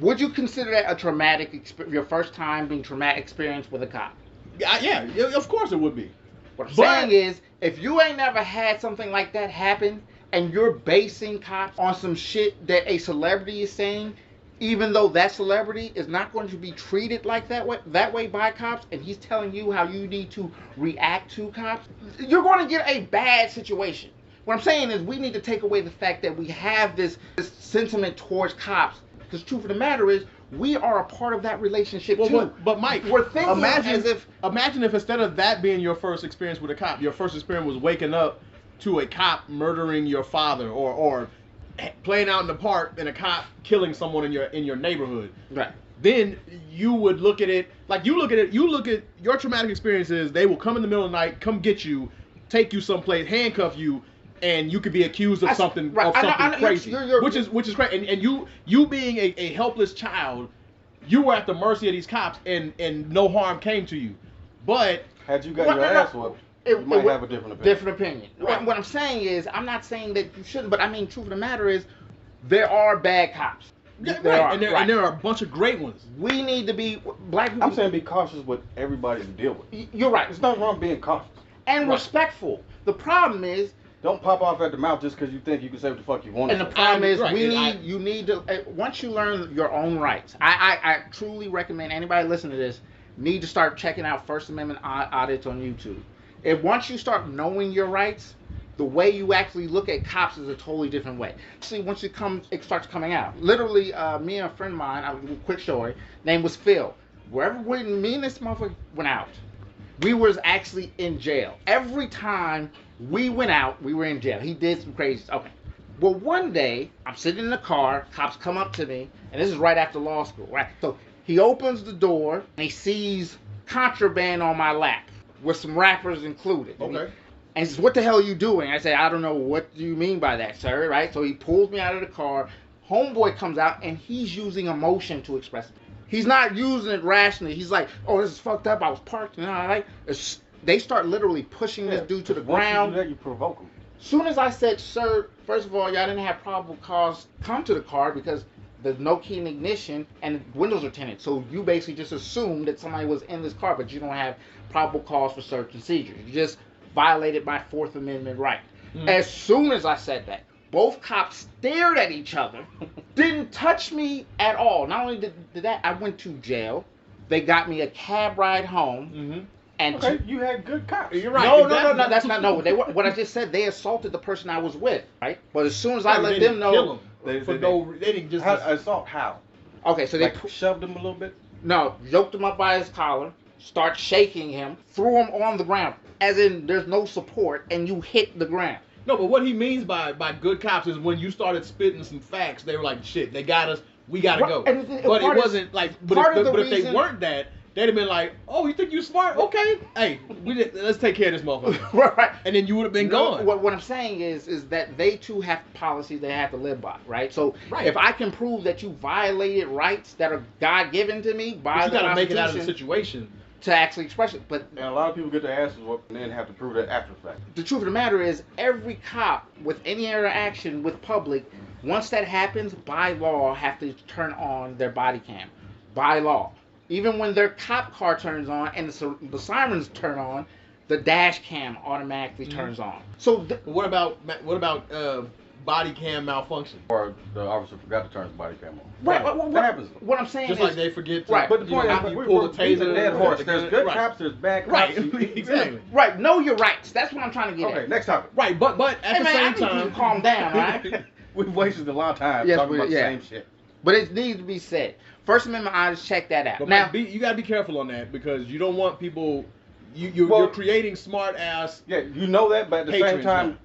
Would you consider that a traumatic experience, your first time being traumatic experience with a cop? Yeah, of course it would be. What I'm saying is, if you ain't never had something like that happen, and you're basing cops on some shit that a celebrity is saying, even though that celebrity is not going to be treated like that way by cops, and he's telling you how you need to react to cops, you're going to get a bad situation. What I'm saying is, we need to take away the fact that we have this sentiment towards cops. Because the truth of the matter is, we are a part of that relationship too. But Mike, we're thinking imagine if instead of that being your first experience with a cop, your first experience was waking up to a cop murdering your father, or playing out in the park and a cop killing someone in your neighborhood. Right. Then you would look at it like you look at your traumatic experiences. They will come in the middle of the night, come get you, take you someplace, handcuff you, and you could be accused of something crazy, which is crazy. And you being a helpless child, you were at the mercy of these cops, and no harm came to you. But had you got your ass whooped, you might have a different opinion. Right. What I'm saying is, I'm not saying that you shouldn't, but I mean, truth of the matter is, there are bad cops. Yeah, right. And there are a bunch of great ones. We need to be black people. I'm saying be cautious with everybody you deal with. You're right. There's nothing wrong being cautious and respectful. The problem is, don't pop off at the mouth just because you think you can say what the fuck you want. And the problem is, you need to, once you learn your own rights, I truly recommend anybody listening to this need to start checking out First Amendment audits on YouTube. Once you start knowing your rights, the way you actually look at cops is a totally different way. See, once it starts coming out. Literally, me and a friend of mine, a quick story, name was Phil. Wherever me and this motherfucker went out, we was actually in jail. Every time we went out, we were in jail. He did some crazy stuff. Okay. Well, one day, I'm sitting in the car, cops come up to me, and this is right after law school, right? So he opens the door, and he sees contraband on my lap, with some rappers included. Okay. And he says, what the hell are you doing? I say, I don't know, what do you mean by that, sir, right? So he pulls me out of the car, homeboy comes out, and he's using emotion to express it. He's not using it rationally. He's like, oh, this is fucked up, I was parked, you know, right? They start literally pushing this dude to the ground. Once you do that, you provoke him. Soon as I said, sir, first of all, y'all didn't have probable cause come to the car because there's no key in ignition and the windows are tinted. So you basically just assumed that somebody was in this car, but you don't have probable cause for search and seizure. You just violated my Fourth Amendment right. As soon as I said that, both cops stared at each other, didn't touch me at all. Not only did that, I went to jail. They got me a cab ride home. Mm-hmm. And okay, you had good cops. You're right. No, that's not no. What I just said, they assaulted the person I was with, right? But as soon as I let them know, they didn't just assault. How? Okay, so they shoved him a little bit. No, yoked him up by his collar, start shaking him, threw him on the ground, as in there's no support, and you hit the ground. No, but what he means by good cops is when you started spitting some facts, they were like, shit, they got us, we gotta go. But it wasn't like, but if they weren't that, they'd have been like, oh, you think you smart? Okay, hey, let's take care of this motherfucker. Right. And then you would have been gone. What I'm saying is that they too have policies they have to live by, right? So if I can prove that you violated rights that are God-given to me by the Constitution, you gotta make it out of the situation to actually express it. But and a lot of people get their asses whooped and then have to prove that after the fact. The truth of the matter is, every cop with any interaction with public, once that happens, by law, have to turn on their body cam. By law. Even when their cop car turns on and the sirens turn on, the dash cam automatically turns on. So what about body cam malfunction. Or the officer forgot to turn his body cam on. Right. That happens. What I'm saying Just is, like they forget to, Right. But the point is, you we pull the beat taser. dead horse. There's good Right. cops, there's bad cops. Right, exactly. right, know your rights. That's what I'm trying to get Okay, at. next topic. Right, but at Hey the man, I same need you time, to calm down, right? We've wasted a lot of time Yes, talking we- about yeah. the same shit. But it needs to be said. First Amendment, I just check that out. but Now, you gotta be careful on that because you don't want people. Well- You're creating smart ass. Yeah, you know that, but at the same Patrons time,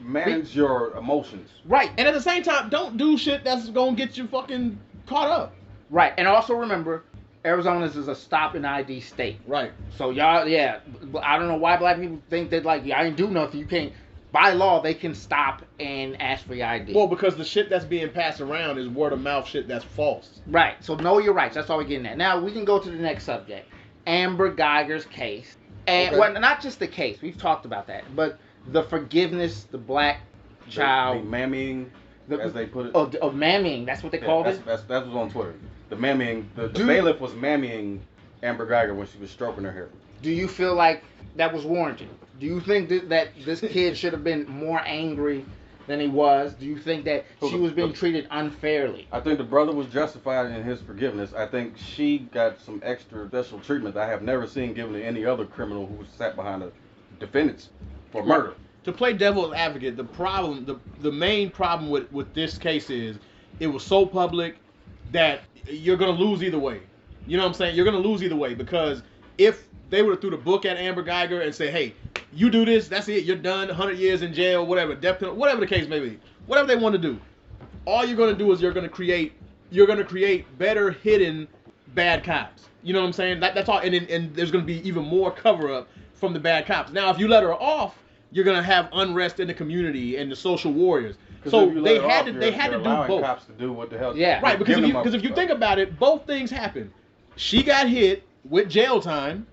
manage your emotions. right, And at the same time, don't do shit that's gonna get you fucking caught up. right, and also remember, Arizona is a stop and ID state. Right. So y'all, yeah, I don't know why black people think that like I ain't do nothing. You can't. By law, they can stop and ask for your ID. Well, because the shit that's being passed around is word of mouth shit that's false. Right. So know your rights. That's all we're getting at. Now we can go to the next subject. Amber Geiger's case. And Okay. well, not just the case. We've talked about that, but the forgiveness, the black child, The mammying, as they put it. of mammying. That's what they called it. That was on Twitter. The mammying, the Dude. bailiff was mammying Amber Geiger when she was stroking her hair. Do you feel like that was warranted? Do you think that this kid should have been more angry than he was? Do you think that she was being treated unfairly? I think the brother was justified in his forgiveness. I think she got some extra special treatment that I have never seen given to any other criminal who sat behind the defendants for murder. To play devil's advocate, the main problem with this case is it was so public that you're gonna lose either way. You know what I'm saying? You're gonna lose either way because if they would have threw the book at Amber Geiger and say, hey, you do this, that's it, you're done, 100 years in jail, whatever, death penalty, whatever the case may be, whatever they want to do, all you're gonna do is you're gonna create better hidden bad cops. You know what I'm saying? That's all, and there's gonna be even more cover up from the bad cops. Now, if you let her off, you're gonna have unrest in the community and the social warriors. So they had to do both. Cops to do what the hell. Yeah. Right, because if you think about it, both things happened. She got hit with jail time,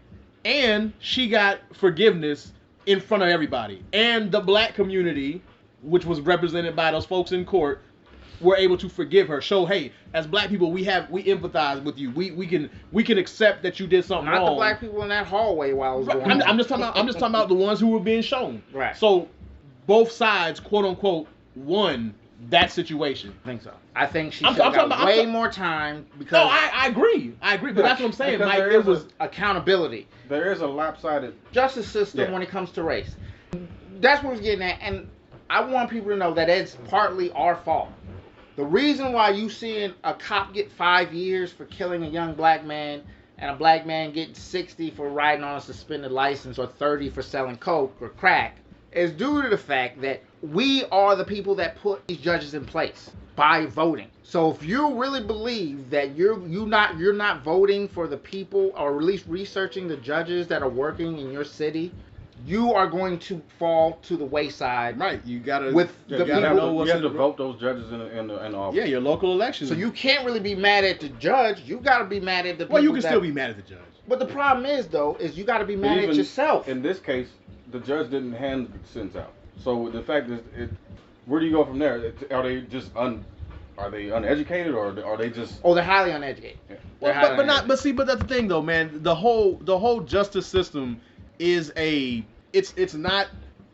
and she got forgiveness in front of everybody. And the black community, which was represented by those folks in court, were able to forgive her. Show, hey, as black people, we empathize with you. We can accept that you did something Not wrong. the black people in that hallway while I was Right, going. I'm just talking about the ones who were being shown. Right. So both sides, quote unquote, won that situation. I think so. I think she I'm should have talking got about- way more time because No, I agree. But that's what I'm saying. Because Like, there it is was accountability. There is a lopsided. Justice system Yeah. when it comes to race. That's what I was getting at, and I want people to know that it's partly our fault. The reason why you seeing a cop get 5 years for killing a young black man and a black man getting 60 for riding on a suspended license or 30 for selling coke or crack is due to the fact that we are the people that put these judges in place by voting. So if you really believe that you're not voting for the people, or at least researching the judges that are working in your city, you are going to fall to the wayside. right. You gotta With you the gotta people- know what's You have in to the vote those judges in the office. Yeah, your local elections. So you can't really be mad at the judge. You got to be mad at the people. well, you can that- still be mad at the judge. But the problem is, though, is you got to be But mad at even yourself. In this case, the judge didn't hand the sentence out. So the fact is, where do you go from there? Are they just are they uneducated, or are they just? Oh, they're highly uneducated. Yeah. Well, They're highly but not. uneducated. But see, but that's the thing, though, man. The whole justice system is it's not,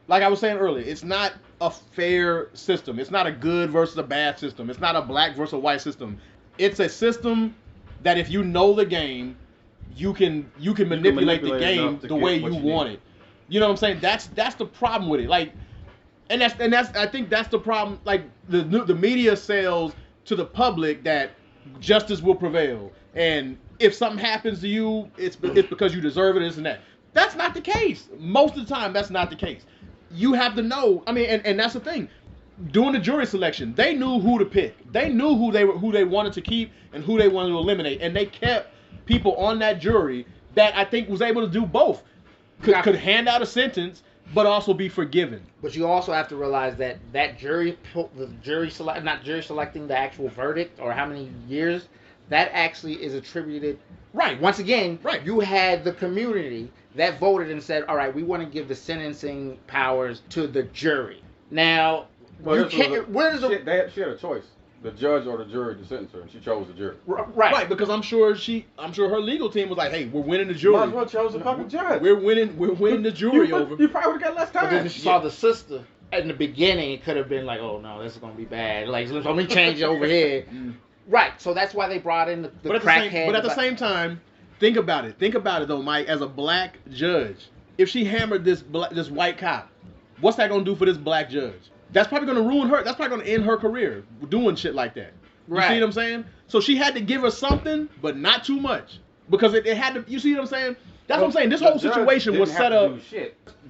like I was saying earlier. It's not a fair system. It's not a good versus a bad system. It's not a black versus a white system. It's a system that if you know the game, you can manipulate the manipulate game enough to the get way what you you want need. it. You know what I'm saying? That's the problem with it. Like, and that's I think that's the problem. Like the media sells to the public that justice will prevail, and if something happens to you, it's because you deserve it. This and that. That's not the case. Most of the time, that's not the case. You have to know. I mean, and that's the thing. Doing the jury selection, they knew who to pick. They knew who they wanted to keep and who they wanted to eliminate, and they kept people on that jury that I think was able to do both. Could hand out a sentence, but also be forgiven. But you also have to realize that not jury selecting the actual verdict or how many years, that actually is attributed. Right. Once again, Right. You had the community that voted and said, all right, we want to give the sentencing powers to the jury. Now, you can't. She had a choice: the judge or the jury to sentence her, and she chose the jury. Right, because I'm sure her legal team was like, "Hey, we're winning the jury. Might as well chose the fucking judge. We're winning the jury over." You probably would have got less But time. then she saw the sister in the beginning, it could have been like, oh no, this is gonna be bad. Like, let me change it over here. Right. So that's why they brought in the crackhead. But at the same time, think about it. Think about it though, Mike. As a black judge, if she hammered this white cop, what's that gonna do for this black judge? That's probably gonna ruin her. That's probably gonna end her career doing shit like that. You Right. see what I'm saying? So she had to give her something, but not too much, because it had to. You see what I'm saying? That's what I'm saying. This whole situation was set up.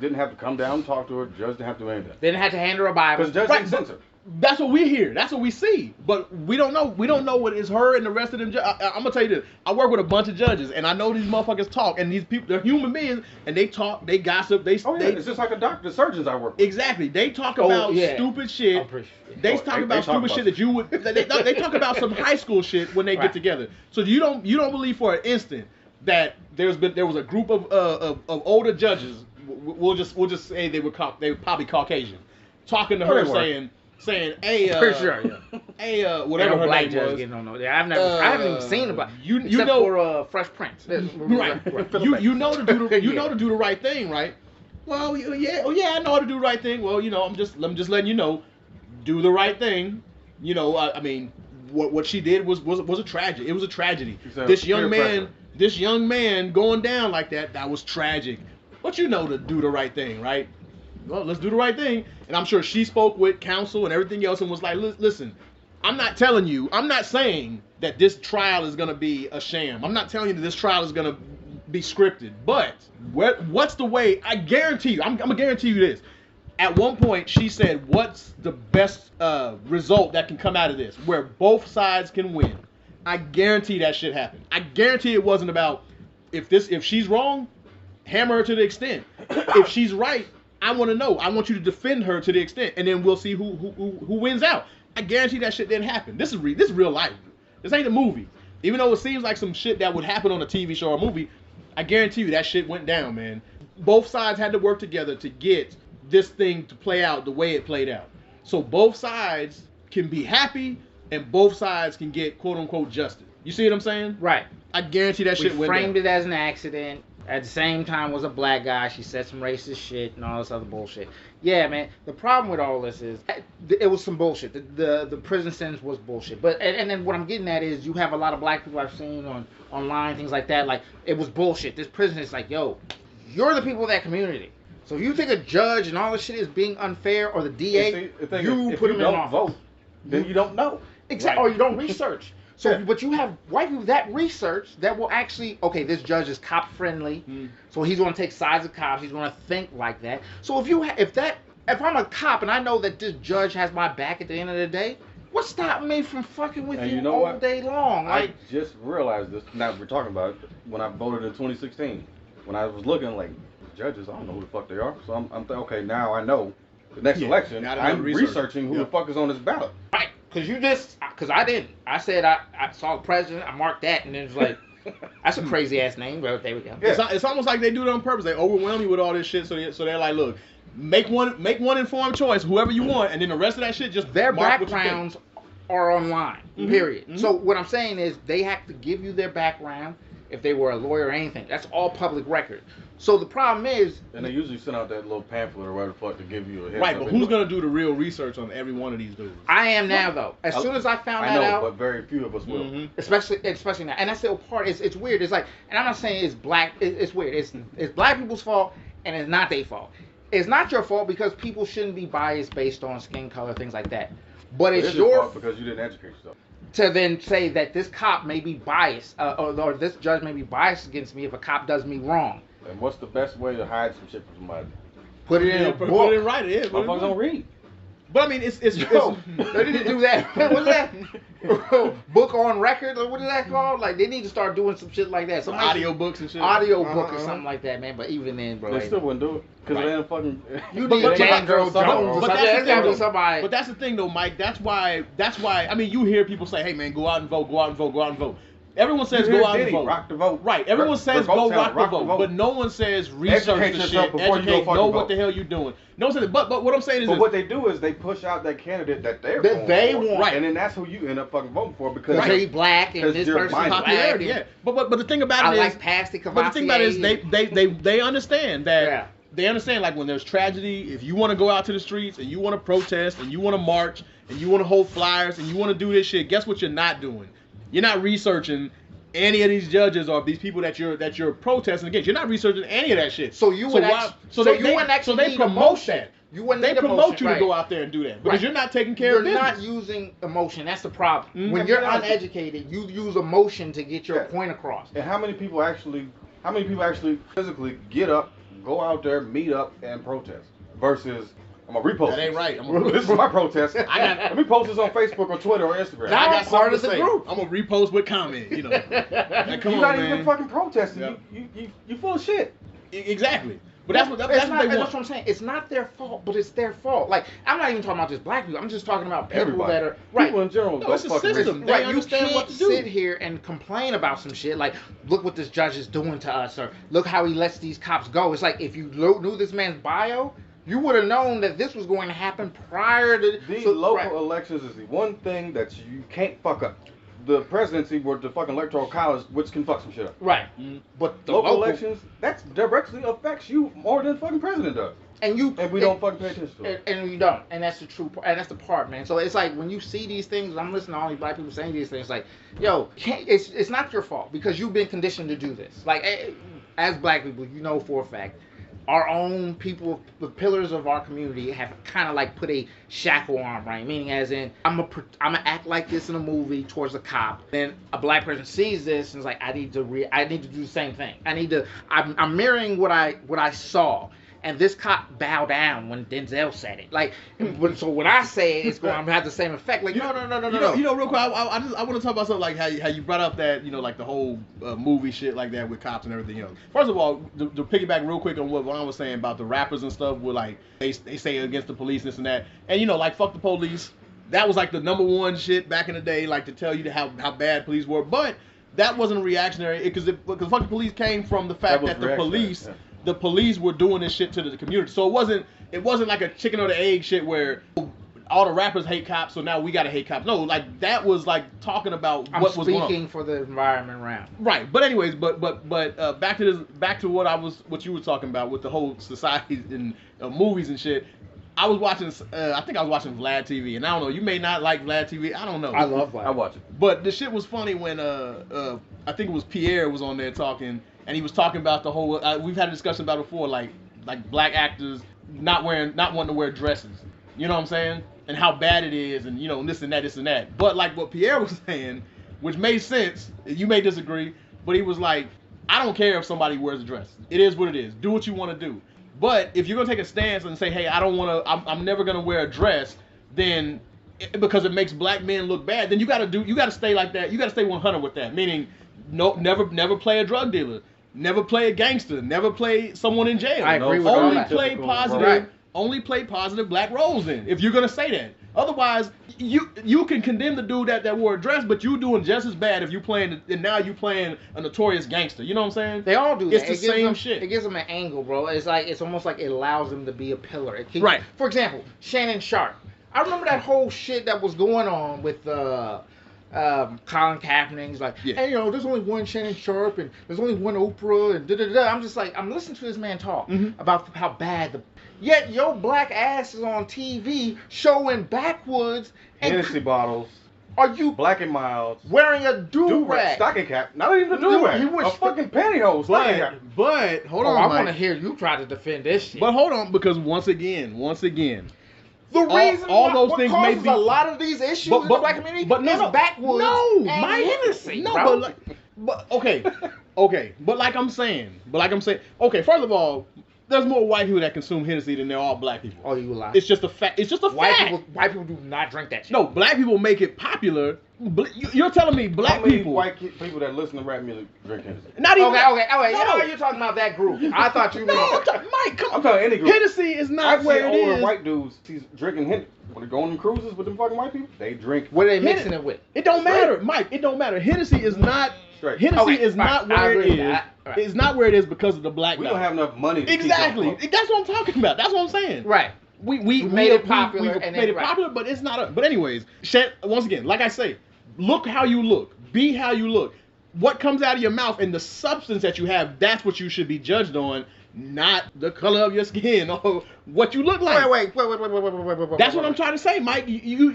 Didn't have to come down, talk to her. Judge didn't have to do anything. Then had to hand her a Bible. Because judge didn't censor. That's what we hear. That's what we see. But we don't know. We don't know what is her and the rest of them. I'm gonna tell you this. I work with a bunch of judges, and I know these motherfuckers talk, and these people, they're human beings, and they talk, they gossip, It's just like a doctor, the surgeons I work with. Exactly. They talk about stupid shit. They talk about stupid shit that you would. They talk about some high school shit when they get together. So you don't believe for an instant that there was a group of older judges. We'll just say they were probably Caucasian, talking to her saying, hey, For sure, yeah. Hey, whatever her black name judge was. getting on there. I haven't even seen about you except know for Fresh Prince. Right. You know to do the right thing, right? Well, yeah, I know how to do the right thing. Well, I'm just letting you know, do the right thing. I mean, what she did was a tragedy. It was a tragedy. This young man going down like that was tragic. But to do the right thing, right? Well, let's do the right thing. And I'm sure she spoke with counsel and everything else and was like, listen, I'm not saying that this trial is going to be a sham. I'm not telling you that this trial is going to be scripted. But what's the way? I guarantee you, I'm going to guarantee you this. At one point, she said, what's the best result that can come out of this, where both sides can win? I guarantee that shit happened. I guarantee it wasn't about if she's wrong, hammer her to the extent. If she's right, I want to know. I want you to defend her to the extent, and then we'll see who wins out. I guarantee that shit didn't happen. This is real life. This ain't a movie. Even though it seems like some shit that would happen on a TV show or movie, I guarantee you that shit went down, man. Both sides had to work together to get this thing to play out the way it played out. So both sides can be happy, and both sides can get quote unquote justice. You see what I'm saying? Right. I guarantee that shit went down. We framed it as an accident. At the same time, was a black guy. She said some racist shit and all this other bullshit. Yeah, man. The problem with all this is it was some bullshit. The prison sentence was bullshit. But and then what I'm getting at is you have a lot of black people I've seen online, things like that. Like, it was bullshit. This prison is like, yo, you're the people of that community. So if you think a judge and all this shit is being unfair, or the DA, if you put them in office. Vote, then you don't know. Exactly. Or you don't research. So, but you have white people that research that will actually, okay, this judge is cop friendly, so he's going to take sides of cops. He's going to think like that. So if I'm a cop and I know that this judge has my back at the end of the day, what's stopping me from fucking with you all day long? I just realized this. Now we're talking about it, when I voted in 2016. When I was looking like judges, I don't know who the fuck they are. So I'm thinking, okay, now I know. The next election, I'm researching who the fuck is on this ballot. Right. Because I didn't. I said I saw the president, I marked that, and then it's like, that's a crazy ass name, but there we go. Yeah. It's almost like they do it on purpose. They overwhelm you with all this shit, so they're like, look, make one informed choice, whoever you want, and then the rest of that shit just their backgrounds are online. Period. Mm-hmm. So what I'm saying is they have to give you their background if they were a lawyer or anything. That's all public record. So the problem is, and they usually send out that little pamphlet or whatever the fuck to give you a heads right, up. but who's gonna do the real research on every one of these dudes? I am now, though. As soon as I found that out, but very few of us will. Especially now, and that's the part. It's weird. It's like, and I'm not saying it's black. It's weird. It's black people's fault, and it's not their fault. It's not your fault because people shouldn't be biased based on skin color, things like that. But it's your fault because you didn't educate yourself. To then say that this cop may be biased, or this judge may be biased against me if a cop does me wrong. And what's the best way to hide some shit from somebody? Put it in a book. Put it in writing. Yeah, motherfuckers don't read. But I mean, it's they need to do that. What's that? Book on record? What is that called? Like, they need to start doing some shit like that. Some audio books and shit. Audio book or something like that, man. But even then, bro, they still wouldn't do it because they ain't fucking. You need James Earl Jones. But that's the thing, though, Mike. That's why. I mean, you hear people say, "Hey, man, go out and vote. Go out and vote. Go out and vote." Everyone says go out and vote. Rock the vote. Right. Everyone says go rock the vote. But no one says research the shit, educate, know what the hell you're doing. No one says but what I'm saying is what they do is they push out that candidate that they want. Right. And then that's who you end up fucking voting for because they black and this person's popularity. Yeah. But the thing about it is like Pasty Cavazzi. But the thing about it is they understand that they understand, like, when there's tragedy, if you want to go out to the streets and you want to protest and you want to march and you want to hold flyers and you want to do this shit, guess what you're not doing? You're not researching any of these judges or these people that you're protesting against. You're not researching any of that shit. So you would they promote that. You wouldn't They need promote emotion, you right. to go out there and do that because Right. you're not taking care You're of business. not using emotion. That's the problem. Mhm. When you're uneducated, you use emotion to get your point across. And how many people actually physically get up, go out there, meet up, and protest? Versus, I'm gonna repost. That ain't right. This is my protest. Let me post this on Facebook or Twitter or Instagram. Now I I'm got part of something the to say. group. I'm gonna repost with comment. You know, like, come You're on, not man. even fucking protesting. Yep. You full of shit. Exactly. But that's what It's that's not- what they That's want. what I'm saying. It's not their fault, but it's their fault. Like, I'm not even talking about just black people. I'm just talking about people Everybody. that are right. People in general. No, go it's a fucking system. racist. They Right, you understand can't what to do. sit here and complain about some shit like, look what this judge is doing to us, or look how he lets these cops go. It's like, if you knew this man's bio, you would have known that this was going to happen prior to These so- local right. elections is the one thing that you can't fuck up. The presidency or the fucking electoral college, which can fuck some shit up. Right. Mhm. But the Local local elections, that directly affects you more than the fucking president does. And we don't fucking pay attention to it. And you don't, and that's the true, and that's the part, man. So it's like when you see these things, I'm listening to all these black people saying these things, like, yo, it's not your fault because you've been conditioned to do this. Like, as black people, you know for a fact, our own people, the pillars of our community, have kind of like put a shackle on, right? Meaning, as in, I'm gonna act like this in a movie towards a cop. Then a black person sees this and is like, I need to do the same thing. I'm mirroring what I saw. And this cop bow down when Denzel said it. Like, so when I say it, it's going to have the same effect. Like, no. You know, real quick, I want to talk about something like how you brought up that, you know, like the whole movie shit like that with cops and everything. You know, first of all, to piggyback real quick on what Ron was saying about the rappers and stuff, where like they say against the police, this and that, and you know, like fuck the police. That was like the number one shit back in the day, like to tell you how bad police were, but that wasn't reactionary because fuck the police came from the fact that the police. Yeah. The police were doing this shit to the community. So it wasn't like a chicken or the egg shit where all the rappers hate cops, so now we gotta hate cops. No, like that was like talking about what was going on. speaking for the environment around. Right. But anyways, but back to what you were talking about with the whole society and movies and shit. I was watching I think I was watching Vlad TV, and I don't know, you may not like Vlad TV. I don't know. I love Vlad. I watch it. But the shit was funny when I think it was Pierre was on there talking, and he was talking about the whole. We've had a discussion about it before, like black actors not wanting to wear dresses. You know what I'm saying? And how bad it is, and you know this and that. But like what Pierre was saying, which made sense. You may disagree, but he was like, I don't care if somebody wears a dress. It is what it is. Do what you want to do. But if you're gonna take a stance and say, hey, I don't want to, I'm never gonna wear a dress, then because it makes black men look bad, then you gotta stay like that. You gotta stay 100 with that. Meaning, never play a drug dealer, never play a gangster, never play someone in jail. I agree with all only that. play positive, Right. only play positive black roles in. If you're gonna say that, otherwise you can condemn the dude that wore a dress, but you doing just as bad if you playing and now you playing a notorious gangster. You know what I'm saying? They all do that. It's the It gives same them, shit. It gives them an angle, bro. It's almost like it allows them to be a pillar. It keeps, Right. For example, Shannon Sharp. I remember that whole shit that was going on with Colin Kaepernick. He's like, Yeah. hey, you know, there's only one Shannon Sharp and there's only one Oprah and da-da-da. I'm just like, I'm listening to this man talk about how bad yet your black ass is on TV showing backwoods and Hennessy bottles, are you Black and Milds, wearing a do-rag, do-rag? stocking cap, not even a do-rag, He was- a fucking pantyhose, stocking cap. But hold Oh, on, I Mike. want to hear you try to defend this shit. But hold on, because once again, The reason all why, those what things causes may be- a lot of these issues in the black community is backwoods and Hennessy, no, bro. but okay, but like I'm saying, okay. First of all, there's more white people that consume Hennessy than there are black people. Oh, you lie. It's just a fact. It's just a White fact. people do not drink that shit. No, black people make it popular. You're telling me black How many people, white people that listen to rap music drink Hennessy? not even. Okay. No. No, you're talking about that group. I thought you No, meant. Mike, come I'm on. talking any group. Hennessy is not I've where seen it older is. white dudes he's drinking Hennessy. When they go on them cruises with them fucking white people, they drink. What are they Hen- mixing it with? It don't matter, Mike. It don't matter. Hennessy is not. Straight. Hennessy Okay, is not fine. I where it agree with is. that. Right. It's not where it is because of the black. We guy. don't have enough money to Exactly. keep That's what I'm talking about. That's what I'm saying. Right. We made it popular We and made then- it right. popular, but it's not. But anyways, once again, like I say, look how you look. Be how you look. What comes out of your mouth and the substance that you have, that's what you should be judged on. not the color of your skin or what you look like. Wait. That's what I'm trying to say, Mike.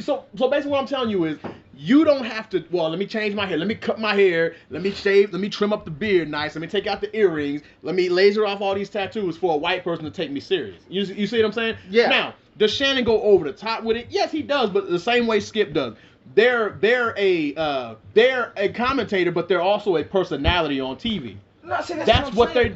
So basically what I'm telling you is you don't have to, well, let me change my hair. Let me cut my hair. Let me shave. Let me trim up the beard nice. Let me take out the earrings. Let me laser off all these tattoos for a white person to take me serious. You see what I'm saying? Yeah. Now, does Shannon go over the top with it? Yes, he does, but the same way Skip does. They're a commentator, but they're also a personality on TV. No, see, That's what they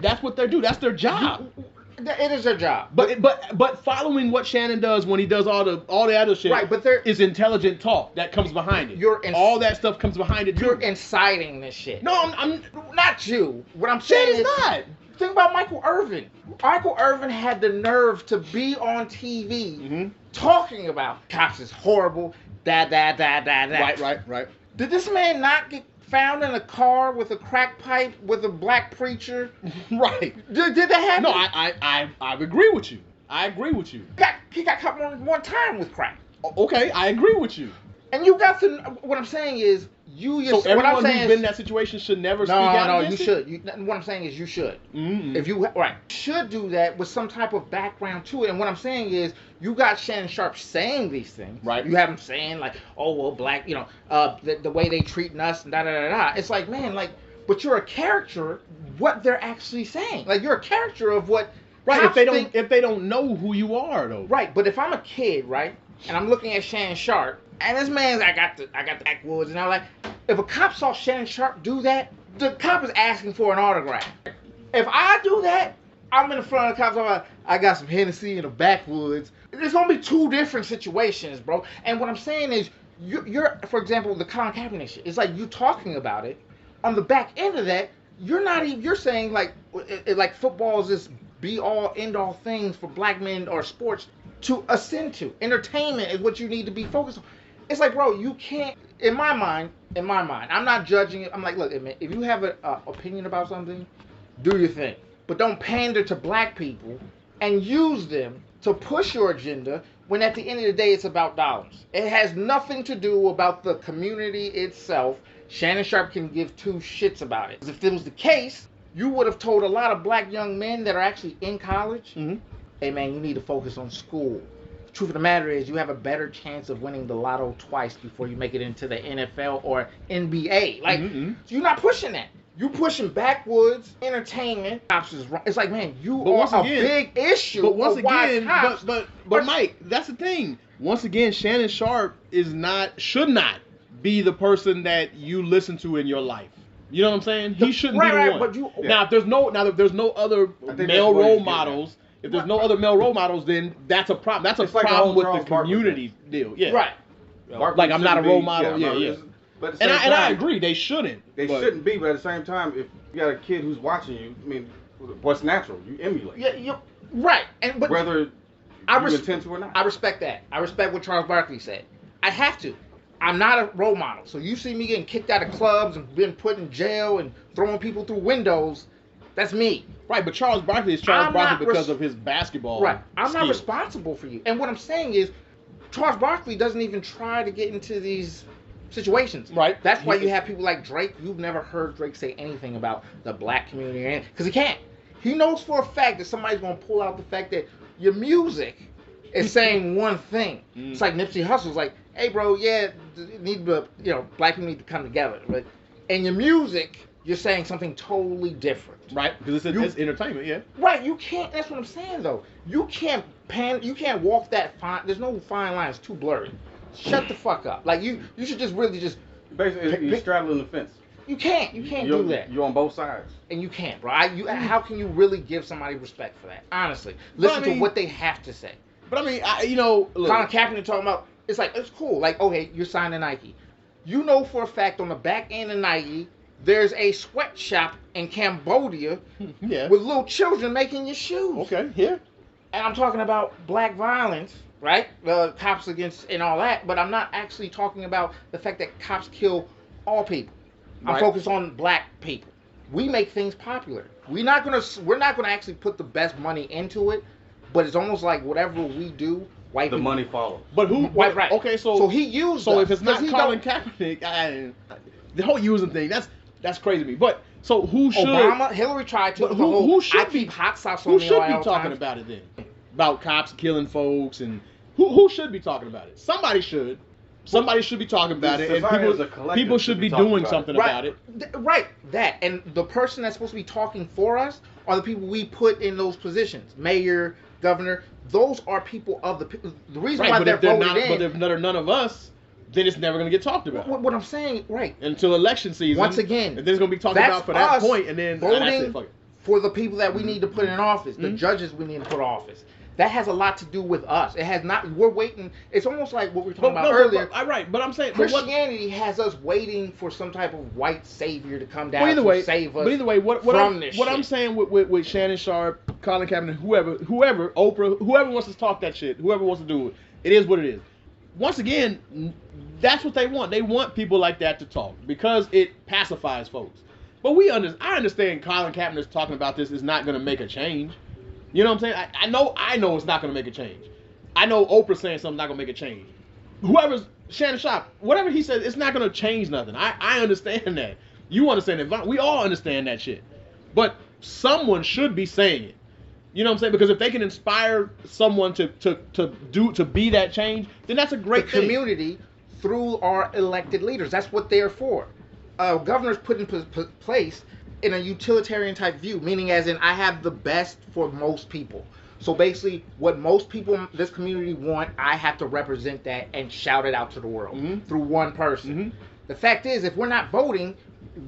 do. That's their job. It is their job. But following what Shannon does when he does all the other shit, Right, but there is intelligent talk that comes behind it. All that stuff comes behind it. You're too. inciting this shit. No, I'm Not you. What I'm saying Shannon's is not. Think about Michael Irvin. Michael Irvin had the nerve to be on TV talking about cops is horrible. Da. Right. Did this man not get found in a car with a crack pipe with a black preacher? Right. Did that happen? No, I agree with you. I agree with you. He got caught one time with crack. Okay, I agree with you. And you got to. What I'm saying is, So what I'm everyone saying who's is, been in that situation should never speak out No, against you it? should. What I'm saying is, you should. Mm-hmm. If you should do that with some type of background to it. And what I'm saying is, you got Shannon Sharp saying these things. Right. You have him saying like, oh well, black, the way they treating us and da. It's like, man, like, but you're a character. What they're actually saying, like, you're a character of what. Right. cops think. If they don't know who you are though. Right. But if I'm a kid, right, and I'm looking at Shannon Sharp, and this man's I got the backwoods, and I'm like, if a cop saw Shannon Sharp do that, the cop is asking for an autograph. If I do that, I'm in the front of the cops. I'm like, I got some Hennessy in the backwoods. There's gonna be two different situations, bro. And what I'm saying is, you're for example, the Colin Kaepernick shit. It's like you talking about it. On the back end of that, you're not even. You're saying like football is this be all end all things for black men or sports to ascend to. Entertainment is what you need to be focused on. It's like, bro, you can't. In my mind, I'm not judging it. I'm like, look, if you have an opinion about something, do your thing. But don't pander to black people and use them to push your agenda when at the end of the day, it's about dollars. It has nothing to do about the community itself. Shannon Sharp can give two shits about it. If it was the case, you would have told a lot of black young men that are actually in college, hey man, you need to focus on school. The truth of the matter is, you have a better chance of winning the lotto twice before you make it into the NFL or NBA. Like, you're not pushing that. You pushing backwoods entertainment. Cops is wrong. It's like, man, you are a big issue. But once of why again, cops but Mike, that's the thing. Once again, Shannon Sharp should not be the person that you listen to in your life. You know what I'm saying? He shouldn't be the one. But Now, if there's no other male role models, if there's no other male role models, then that's a problem. That's a problem with the community deal. Yeah. Right. Like, I'm not a role model. Yeah. But at the And same I time, agree, they shouldn't. They shouldn't be, but at the same time, if you got a kid who's watching you, I mean, what's natural? You emulate. Yeah, you're right. But whether you intend to or not. I respect that. I respect what Charles Barkley said. I have to. I'm not a role model. So you see me getting kicked out of clubs and being put in jail and throwing people through windows. That's me. Right, but Charles Barkley is Charles Barkley because of his basketball. Right. I'm not skills. responsible for you. And what I'm saying is, Charles Barkley doesn't even try to get into these situations. Right. That's why you have people like Drake. You've never heard Drake say anything about the black community because he can't. He knows for a fact that somebody's going to pull out the fact that your music is saying one thing. It's like Nipsey Hussle's like, hey, bro, yeah, black people need to come together. But in your music, you're saying something totally different. Right, because it's entertainment, yeah. Right, you can't. That's what I'm saying, though. You can't walk that fine. There's no fine line. It's too blurry. Shut the fuck up. Like, you should just really just. Basically, you're straddling the fence. You can't do that. You're on both sides. And you can't, bro. How can you really give somebody respect for that? Honestly, listen to what they have to say. But I mean, look. Colin Kaepernick talking about, it's like, it's cool. Like, okay, you're signed to Nike. You know for a fact on the back end of Nike, there's a sweatshop in Cambodia with little children making your shoes. Okay, yeah. And I'm talking about black violence, right? Cops against and all that. But I'm not actually talking about the fact that cops kill all people. I'm focused on black people. We make things popular. We're not gonna actually put the best money into it, but it's almost like whatever we do, white people. Money follows. But who? Right. Okay, so he used. So us, if it's not Colin Kaepernick, the whole using thing, that's crazy to me. But So who should? Obama, Hillary tried to. But With the whole, who should I be keep hot sauce on Who me should all be the talking time. about it then? About cops killing folks and who should be talking about it? Somebody should. Somebody should be talking about it, and society as a collective people should be talking doing about something it. about it. Right, that. And the person that's supposed to be talking for us are the people we put in those positions. Mayor, governor, those are people of the reason Right, why but they're if they're voted not, in. but if none of us, then it's never going to get talked about What I'm saying, right. until election season. Once again, and then it's going to be talked that's about for that us point, and then voting that's it, fuck it. for the people that we need to put in office, the Mhm. judges we need to put in office. That has a lot to do with us. It has not. We're waiting. It's almost like what we were talking about earlier. Right, but I'm saying but what, Christianity has us waiting for some type of white savior to come down Well, either to way, save us but either way, what from this I'm shit. saying with Shannon Sharp, Colin Kaepernick, whoever, Oprah, whoever wants to talk that shit, whoever wants to do it, it is what it is. Once again, that's what they want. They want people like that to talk because it pacifies folks. But I understand Colin Kaepernick talking about this is not going to make a change. You know what I'm saying? I know it's not going to make a change. I know Oprah saying something's not going to make a change. Whoever's Shannon Sharp, whatever he says, it's not going to change nothing. I understand that. You understand that. We all understand that shit. But someone should be saying it. You know what I'm saying? Because if they can inspire someone to be that change, then that's a great the thing. community through our elected leaders. That's what they're for. Governors put in place in a utilitarian type view, meaning as in I have the best for most people. So basically, what most people in this community want, I have to represent that and shout it out to the world through one person. Mhm. The fact is, if we're not voting,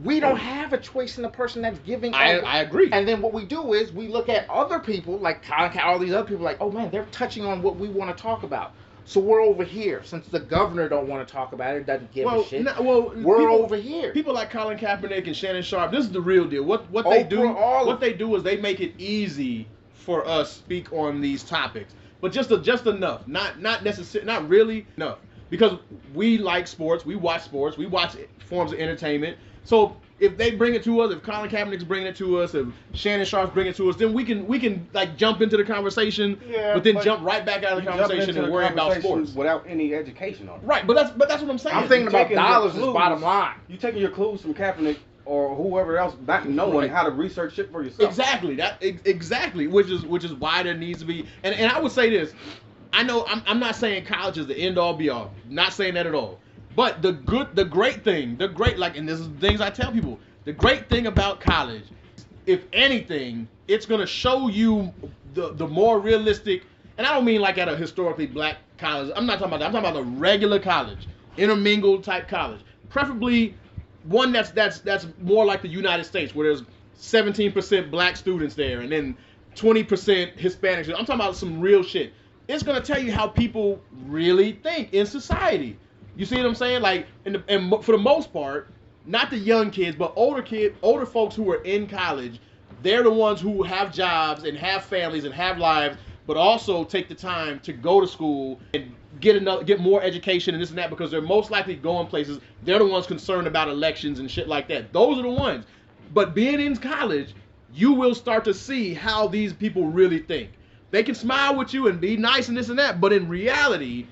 we don't have a choice in the person that's giving. I agree. And then what we do is we look at other people, like Colin, all these other people, like, oh man, they're touching on what we want to talk about. So we're over here. Since the governor don't want to talk about it, doesn't give a shit. We're people, over here. People like Colin Kaepernick and Shannon Sharp, this is the real deal. What they do is they make it easy for us to speak on these topics, but just enough, not necessarily, not really enough, because we like sports, we watch forms of entertainment. So if they bring it to us, if Colin Kaepernick's bringing it to us, if Shannon Sharp's bringing it to us, then we can like jump into the conversation, but then jump right back out of the conversation and worry about sports without any education on it. Right, but that's what I'm saying. I'm thinking about taking your dollars is clues. bottom line. You taking your clues from Kaepernick or whoever else, not knowing how to research shit for yourself. Exactly, which is why there needs to be. And I would say this. I know I'm not saying college is the end all be all. Not saying that at all. But and this is things I tell people. The great thing about college, if anything, it's gonna show you the more realistic. And I don't mean like at a historically black college. I'm talking about a regular college, intermingled type college, preferably one that's more like the United States, where there's 17% black students there, and then 20% Hispanic. I'm talking about some real shit. It's gonna tell you how people really think in society. You see what I'm saying? Like, and for the most part, not the young kids, but older folks who are in college, they're the ones who have jobs and have families and have lives, but also take the time to go to school and get more education and this and that, because they're most likely going places. They're the ones concerned about elections and shit like that. Those are the ones. But being in college, you will start to see how these people really think. They can smile with you and be nice and this and that, but in reality,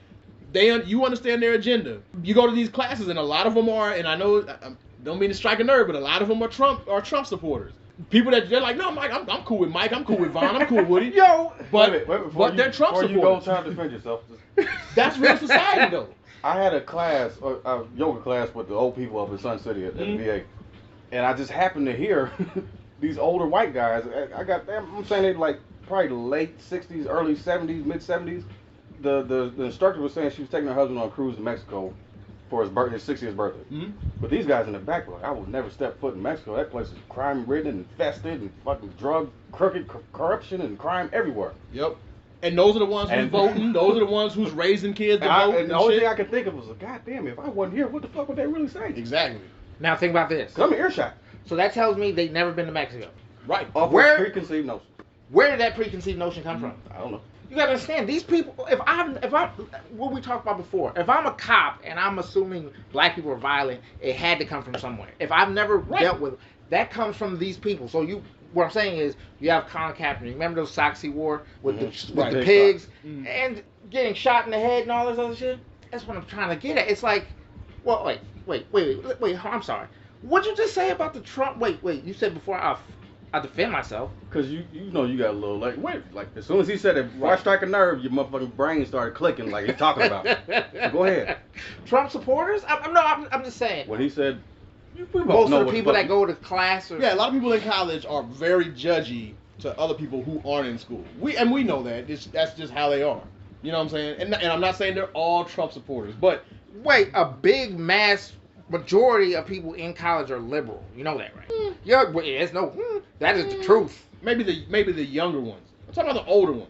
you understand their agenda. You go to these classes, and a lot of them are, and I know I don't mean to strike a nerve, but a lot of them are Trump supporters. People that they're like, no, Mike, I'm cool with Mike, I'm cool with Vaughn, I'm cool with Woody. Yo, but before they're Trump supporters. you go try to defend yourself. That's real society, though. I had a class, a yoga class with the old people up in Sun City at the VA, and I just happened to hear these older white guys. I'm saying they like probably late 60s, early 70s, mid 70s. The instructor was saying she was taking her husband on a cruise to Mexico for his 60th birthday. Mm-hmm. But these guys in the back were like, I will never step foot in Mexico. That place is crime-ridden and infested and fucking corruption and crime everywhere. Yep. And those are the ones who's voting. Those are the ones who's raising kids to vote. And the only thing I could think of was, God damn, if I wasn't here, what the fuck would they really say? Exactly. Now think about this. 'Cause I'm in earshot. So that tells me they've never been to Mexico. Right. Off Where- of preconceived notion. Where did that preconceived notion come from? I don't know. You gotta understand, these people, if I'm, what we talked about before, if I'm a cop and I'm assuming black people are violent, it had to come from somewhere. If I've never dealt with it, that comes from these people. So what I'm saying is, you have Colin Kaepernick. Remember those socks he wore with the pigs and getting shot in the head and all this other shit? That's what I'm trying to get at. It's like, well, wait, I'm sorry. What'd you just say about the Trump? Wait. You said before I defend myself. Cause you know you got a little like wait like as soon as he said it, if I strike a nerve, your motherfucking brain started clicking like he's talking about. So go ahead. Trump supporters? I'm just saying. When he said, Most of the people that go to class or Yeah, a lot of people in college are very judgy to other people who aren't in school. We know that. That's just how they are. You know what I'm saying? And I'm not saying they're all Trump supporters, but wait, a big mass majority of people in college are liberal. You know that, right? Yeah, well, there's no. That is the truth. maybe the younger ones. I'm talking about the older ones.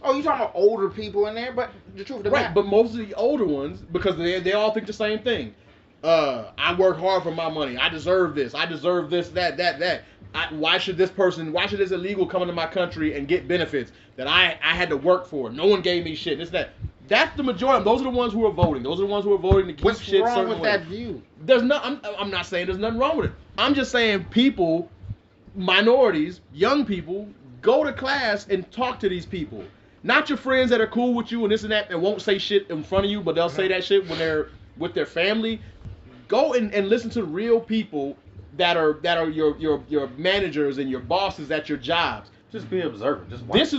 Oh, you talking about older people in there? But the truth of the Right, matter. but most of the older ones, because they all think the same thing. I work hard for my money. I deserve this. I deserve this, that. Why should this illegal come into my country and get benefits that I had to work for? No one gave me shit. This, that. That's the majority. Those are the ones who are voting. Those are the ones who are voting to keep What's shit wrong certain with ways. that view? There's no. I'm not saying there's nothing wrong with it. I'm just saying people, minorities, young people, go to class and talk to these people. Not your friends that are cool with you and this and that and won't say shit in front of you, but they'll say that shit when they're with their family. Go and listen to real people that are your managers and your bosses at your jobs. just be observant. Just watch. This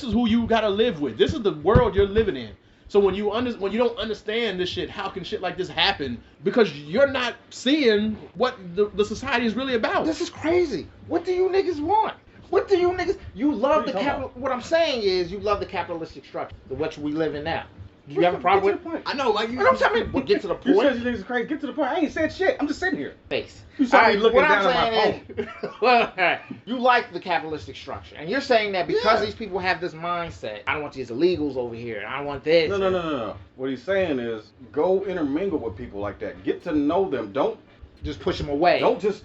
is who you gotta live with. This is the world you're living in. So when you don't understand this shit, how can shit like this happen? Because you're not seeing what the society is really about. This is crazy. What do you niggas want? What do you niggas? You love the capital. What I'm saying is, you love the capitalistic structure, the which we live in now. Do you have a problem with it? I know, like you. I'm saying, well, get to the You said point. you niggas crazy. Get to the point. I ain't said shit. I'm just sitting here. Face. You saw me Alright, looking what down I'm at my saying is, well, alright, you like the capitalistic structure, and you're saying that because Yeah. these people have this mindset, I don't want these illegals over here. I don't want this. No. What he's saying is go intermingle with people like that. Get to know them. Don't Just push them away. just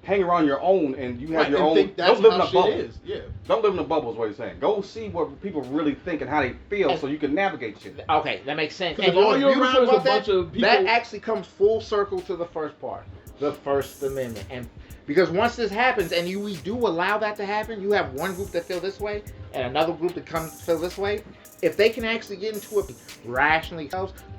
hang around your own and you have Right, your and own. think that's Don't live in how a shit bubble. is. Yeah. Don't live in a bubble is what he's saying. Go see what people really think and how they feel so you can navigate shit. Okay, that makes sense. 'Cause And if all what's you're beautiful around is a about bunch that, of people- that actually comes full circle to the first part, the First Amendment. And because once this happens, and we do allow that to happen, you have one group that feel this way and another group that comes feel this way. If they can actually get into it rationally,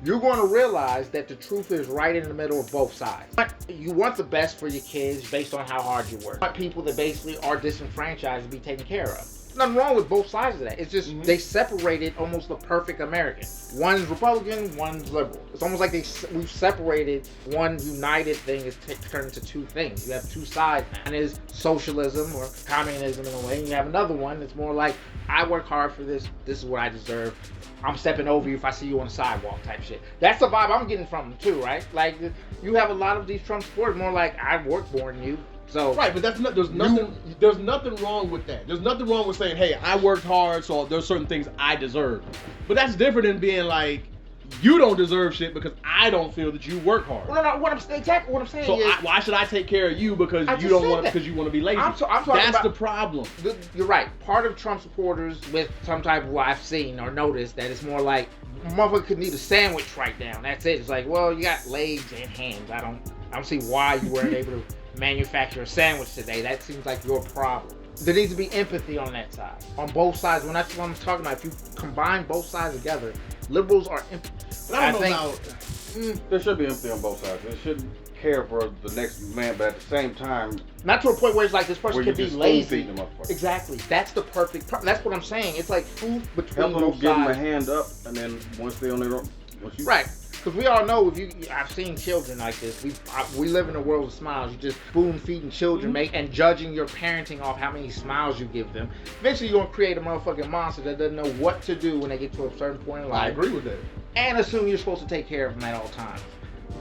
you're going to realize that the truth is right in the middle of both sides. You want the best for your kids based on how hard you work. You want people that basically are disenfranchised to be taken care of. Nothing wrong with both sides of that. It's just they separated almost the perfect American. One's Republican, one's liberal. It's almost like we've separated one united thing is turned into two things. You have two sides now. One is socialism or communism in a way, and you have another one that's more like, I work hard for this. This is what I deserve. I'm stepping over you if I see you on the sidewalk type shit. That's the vibe I'm getting from them too, right? Like you have a lot of these Trump supporters more like, I work more than you. So Right, but there's nothing wrong with that. There's nothing wrong with saying, hey, I worked hard, so there's certain things I deserve. But that's different than being like, you don't deserve shit because I don't feel that you work hard. No. What I'm saying So is, why should I take care of you because I you just don't said want that. because you want to be lazy? I'm talking That's about- the problem. you're right. Part of Trump supporters with some type of what I've seen or noticed that it's more like, motherfucker could need a sandwich right now. That's it. It's like, well, you got legs and hands. I don't see why you weren't able to manufacture a sandwich today. That seems like your problem. There needs to be empathy on that side, on both sides. When that's what I'm talking about. If you combine both sides together, liberals are But I don't know think- about. There should be empathy on both sides. They shouldn't care for the next man, but at the same time, not to a point where it's like this person where you could be just lazy. spoon-feeding them up. Exactly. That's the perfect. That's what I'm saying. It's like food between Help them both give them a sides. hand up, and then once they're on their own, Right. Because we all know, I've seen children like this. We live in a world of smiles. You just spoon feeding children, and judging your parenting off how many smiles you give them. Eventually, you're gonna create a motherfucking monster that doesn't know what to do when they get to a certain point in life. I agree with that. And assume you're supposed to take care of them at all times.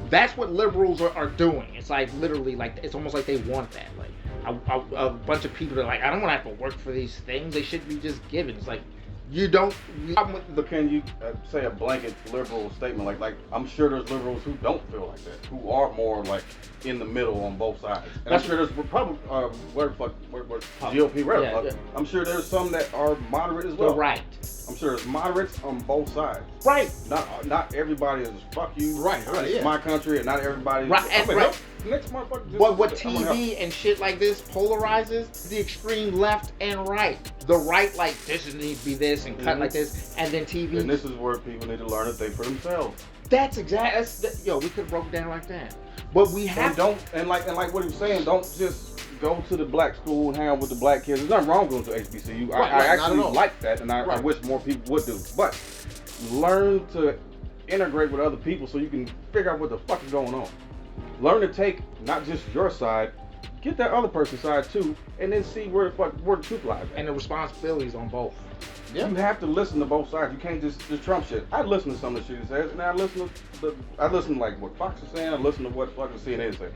That's what liberals are doing. It's like literally like it's almost like they want that. Like a bunch of people that are like, I don't want to have to work for these things. They should be just given. It's like you don't. But can you say a blanket liberal statement like I'm sure there's liberals who don't feel like that, who are more like in the middle on both sides. And I'm sure there's GOP, Yeah. I'm sure there's some that are moderate as well. The right. I'm sure there's moderates on both sides. Right. Not everybody is fuck you. Right, It's yeah. my country, and not everybody. Right, and right. Next motherfucker. But what TV and shit like this polarizes the extreme left and right. The right, like, this needs to be this and cut like this, and then TV. And this is where people need to learn to think for themselves. That's exactly. Yo, we could have broke it down like that. But we have. And like what he was saying, don't just go to the black school and hang out with the black kids. There's nothing wrong with going to HBCU. Right, I not actually at all. like that, and I Right. wish more people would do. But learn to integrate with other people so you can figure out what the fuck is going on. Learn to take not just your side, get that other person's side too, and then see where the truth lies. And the responsibilities on both. Yeah. You have to listen to both sides. You can't just Trump shit. I listen to some of the shit he says, and I listen to like what Fox is saying. I listen to what fucking CNN is saying.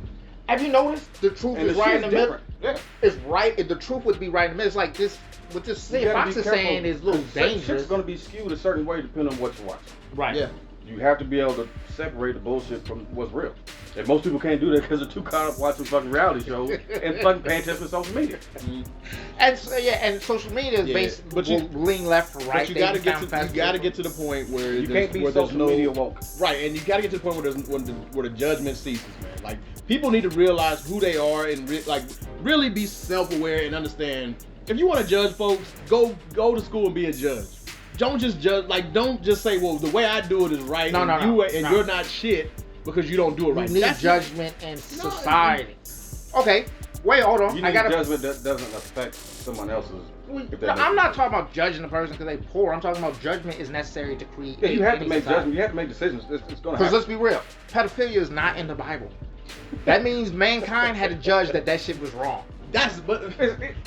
Have you noticed the truth And is the right in shit's the middle? different. Yeah. It's right. The truth would be right in the middle. It's like this. What this You gotta Fox be is careful, saying is a little 'cause dangerous. Shit's gonna be skewed a certain way depending on what you watch. Right. Yeah. You have to be able to separate the bullshit from what's real. And most people can't do that because they're too caught up watching fucking reality shows and fucking paying attention to social media. And so, and social media is Yeah, basically but you- lean left or right. But you gotta They get to found you gotta fast get to the point where You there's- can't be where there's social media woke. Right, and you gotta get to the point where where the judgment ceases, man. Like people need to realize who they are and really be self-aware and understand. If you want to judge folks, go to school and be a judge. Don't just judge. Like don't just say, well, the way I do it is right. No, and no, no, and no. you're not shit because you don't do it right. You need That's- judgment in society. Okay. Wait, hold on. You I need gotta. judgment that doesn't affect someone else's. if that No, makes I'm not sense. talking about judging the person because they poor. I'm talking about judgment is necessary to create. Yeah, you have to any make society. judgment. You have to make decisions. It's gonna Because happen. let's be real, pedophilia is not in the Bible. That means mankind had to judge that shit was wrong. but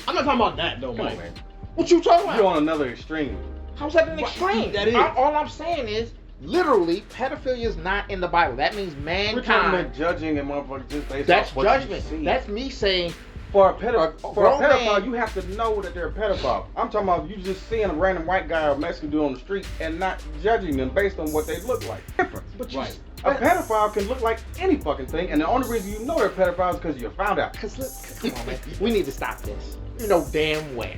I'm not talking about that though, Come Mike. on, man. What you talking You're about? on another extreme. How's that an What- extreme? that is. All I'm saying is, literally, pedophilia is not in the Bible. That means We're talking mankind. about judging and motherfuckers just based That's off what judgment. you see. That's me saying, For a pedophile, grown man- you have to know that they're a pedophile. I'm talking about you just seeing a random white guy or Mexican dude on the street and not judging them based on what they look like. Difference. but you. Right. A pedophile can look like any fucking thing, and the only reason you know they're pedophiles is because you found out. Cause look, come on, man. We need to stop this. You know damn well.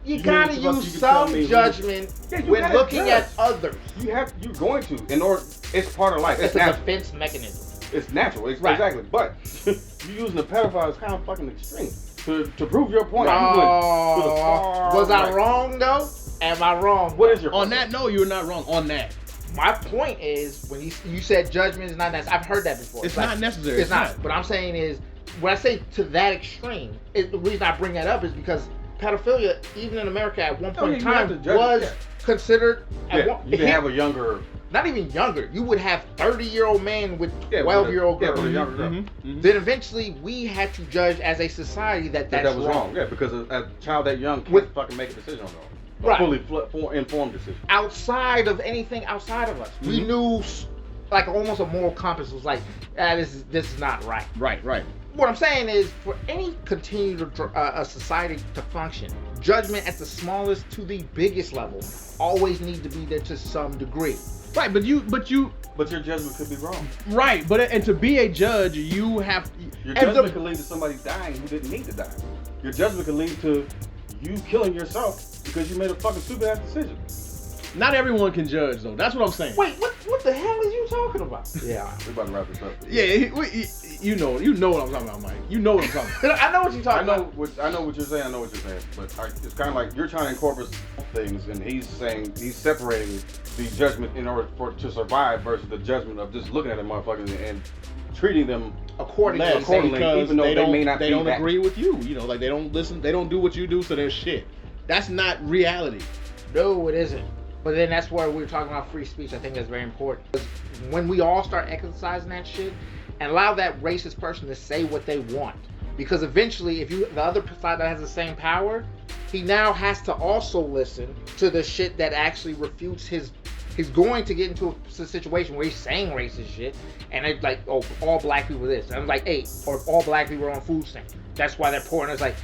You You gotta mean you use can tell some me who- judgment Yeah, you when gotta looking judge. at others. You're going to. In order, it's part of life. It's It's a natural. defense mechanism. It's natural. Right. Exactly. But you using a pedophile is kind of fucking extreme. To prove your point, you Oh, would to the far was I right. wrong though? Am I wrong? What is your On point? that, no, you're not wrong. On that, My point is when you said judgment is not necessary. I've heard that before. it's Like, not necessary. It's not. What I'm saying is, when I say to that extreme, the reason I bring that up is because pedophilia, even in America at one Oh, point yeah, in you have time, to judge it, was yeah. considered. At Yeah, one, you can have a younger. not even younger. You would have 30-year-old men with Yeah, 12-year-old with a- girls. yeah, with a younger girl. Mhm. Then eventually we had to judge as a society that That that's was wrong. Yeah, because a child that young can't With- fucking make a decision on their own. Right. A fully informed decision. Outside of anything outside of us, we Mhm. knew like almost a moral compass was like, this is not right. Right. What I'm saying is, for any continued a society to function, judgment at the smallest to the biggest level always need to be there to some degree. Right, but you, But your judgment could be wrong. right, and to be a judge, you have. Your and judgment could lead to somebody dying who didn't need to die. Your judgment could lead to you killing yourself because you made a fucking stupid ass decision. Not everyone can judge though. That's what I'm saying. Wait, what the hell is you talking about? Yeah, We're about to wrap this up. Yeah, you know what I'm talking about, Mike. You know what I'm talking about. I know what you're I talking know about. what you're saying. I know what you're saying, but it's kind of like you're trying to incorporate things, and he's saying he's separating the judgment in order to survive versus the judgment of just looking at a motherfucker and treating them According to Less, the accordingly, because even though they may not they be don't that. agree with you. You know, like they don't listen. They don't do what you do, so they're shit. That's not reality. No, it isn't. But then that's where we're talking about free speech. I think that's very important. When we all start exercising that shit and allow that racist person to say what they want, because eventually, if the other side that has the same power, he now has to also listen to the shit that actually refutes his. He's going to get into a situation where he's saying racist shit, and it's like, oh, all black people this. And I'm like, hey, or all black people are on food stamps. That's why they're poor. And it's like,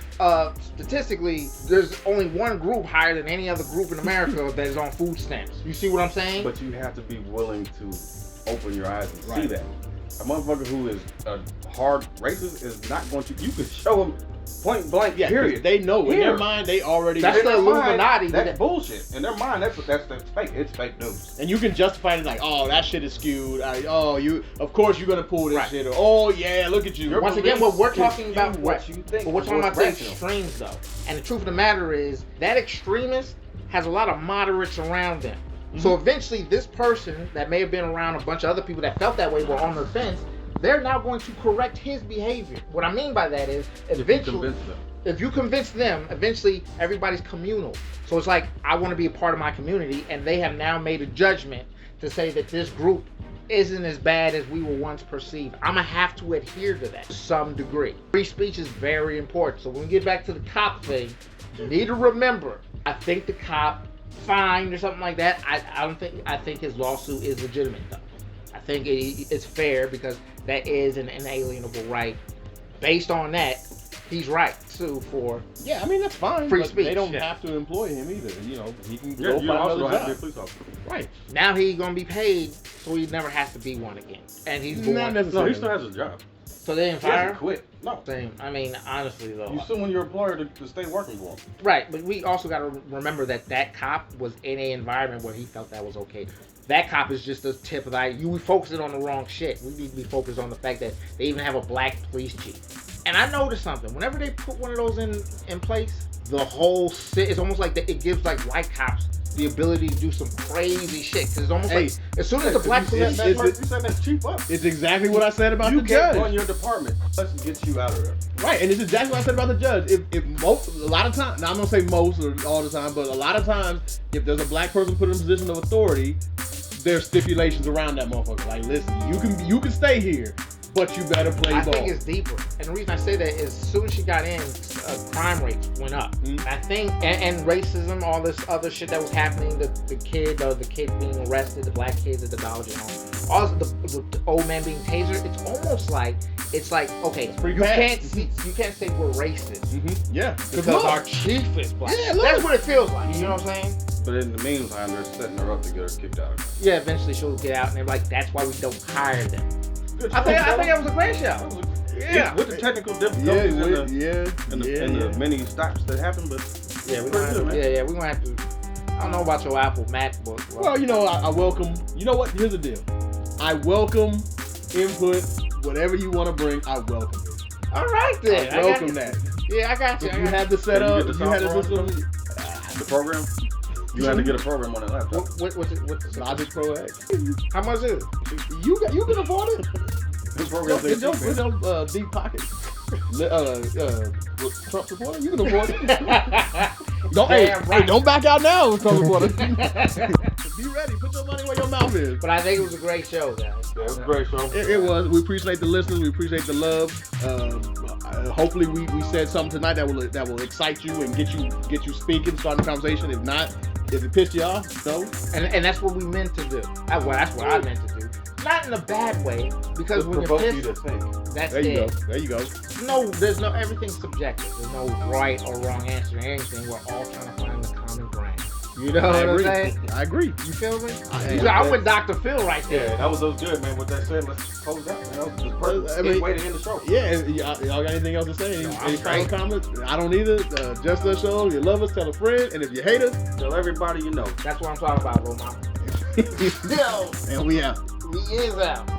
statistically, there's only one group higher than any other group in America that is on food stamps. You see what I'm saying? But you have to be willing to open your eyes and see Right. that. A motherfucker who is a hard racist is not going to. You can show him Point blank. Yeah, period. they know in Here. their mind they already. That's In the their mind, Illuminati. That's bullshit. In their mind, that's fake. It's fake news. And you can justify it like, oh, that shit is skewed. Of course you're gonna pull this Right. shit. Or, oh yeah, look at you. Once again, what we're talking about, what you think. but we're talking about what's the rational. extremes though. And the truth of the matter is that extremist has a lot of moderates around them. So eventually, this person that may have been around a bunch of other people that felt that way were on the fence. They're now going to correct his behavior. What I mean by that is, eventually, if you convince them, eventually everybody's communal. So it's like, I want to be a part of my community, and they have now made a judgment to say that this group isn't as bad as we were once perceived. I'm gonna have to adhere to that to some degree. Free speech is very important. So when we get back to the cop thing, you need to remember, I think the cop fined or something like that. I think his lawsuit is legitimate though. I think it's fair because that is an inalienable right. Based on that, he's right too for Yeah, I mean that's fine. Free but speech, They don't yeah. have to employ him either. You know, he can Yeah, go you find also another don't have to be a job. police officer. Right. now he's gonna be paid, so he never has to be one again. And he's Not going. No, necessarily. he still has his job. So they didn't He hasn't fire. quit. No. Same. I mean, honestly though. You suing your employer to stay working for him. Right, but we also got to remember that cop was in an environment where he felt that was okay. That cop is just the tip of the eye. We focusing on the wrong shit. We need to be focused on the fact that they even have a black police chief. And I noticed something. Whenever they put one of those in place, the whole it's almost like it gives like white cops the ability to do some crazy shit. Cause it's almost like as soon as the black police, You said that's cheap up. It's exactly what I said about You the can't judge. run your department. Let's get you out of there. Right, and it's exactly what I said about the judge. A lot of times, now I'm gonna say most or all the time, but a lot of times, if there's a black person put in a position of authority, there's stipulations around that motherfucker. Like, listen, you can stay here, but you better play I ball. think it's deeper. And the reason I say that is as soon as she got in, crime rates went up. Mhm. I think, and racism, all this other shit that was happening, the kid being arrested, the black kids at the Dollar General, all the old man being tasered, it's like, okay, pretty you bad. you can't say we're racist Yeah, because look. our chief is black. Yeah, look. That's what it feels like. You know what I'm saying? But in the meantime, they're setting her up to get her kicked out. Yeah, eventually she'll get out, and they're like, that's why we don't hire them. Good I think show, that was a great show. That was a- Yeah. With the technical Yeah, difficulties and yeah. the many stops that happened, but Yeah, we're pretty gonna good, man. we're gonna have to. I don't know about your Apple MacBook. Well, you know, I welcome. You know what? Here's the deal. I welcome input. Whatever you want to bring, I welcome it. all right then. I welcome that. Yeah, I got you. If you had the Can setup, you get if the you had the software on system, the program. You had to get a program on that laptop. What's the Logic Pro X. How much is it? You can afford it. This program With your deep pocket. Trump supporter, you can afford it. Don't back out now, Trump supporter. Be ready. Put your money where your mouth is. But I think it was a great show, guys. Yeah, it was a great show. It was. We appreciate the listeners. We appreciate the love. Hopefully, we said something tonight that will excite you and get you speaking, starting a conversation. If not, if it pissed you off, so And that's what we meant to do. That's what I meant to do. Not in a bad way, because when you're Provoke you pissed, to think. that's there you it. go. There you go. No, there's no, everything's subjective. There's no right or wrong answer to anything. We're all trying to find the common ground. You know I what I'm agree. saying? I agree. You feel me? Yeah. I'm with Dr. Phil right there. Yeah, that was good, man. With that said, let's close out. Man. That was the perfect I mean, way to end the show. Yeah, and y'all got anything else to say? No, Any I'm final straight. comments? I don't either. Just us show. If you love us, tell a friend. And if you hate us, Tell everybody you know. That's what I'm talking about, Romano. and we out. He is out.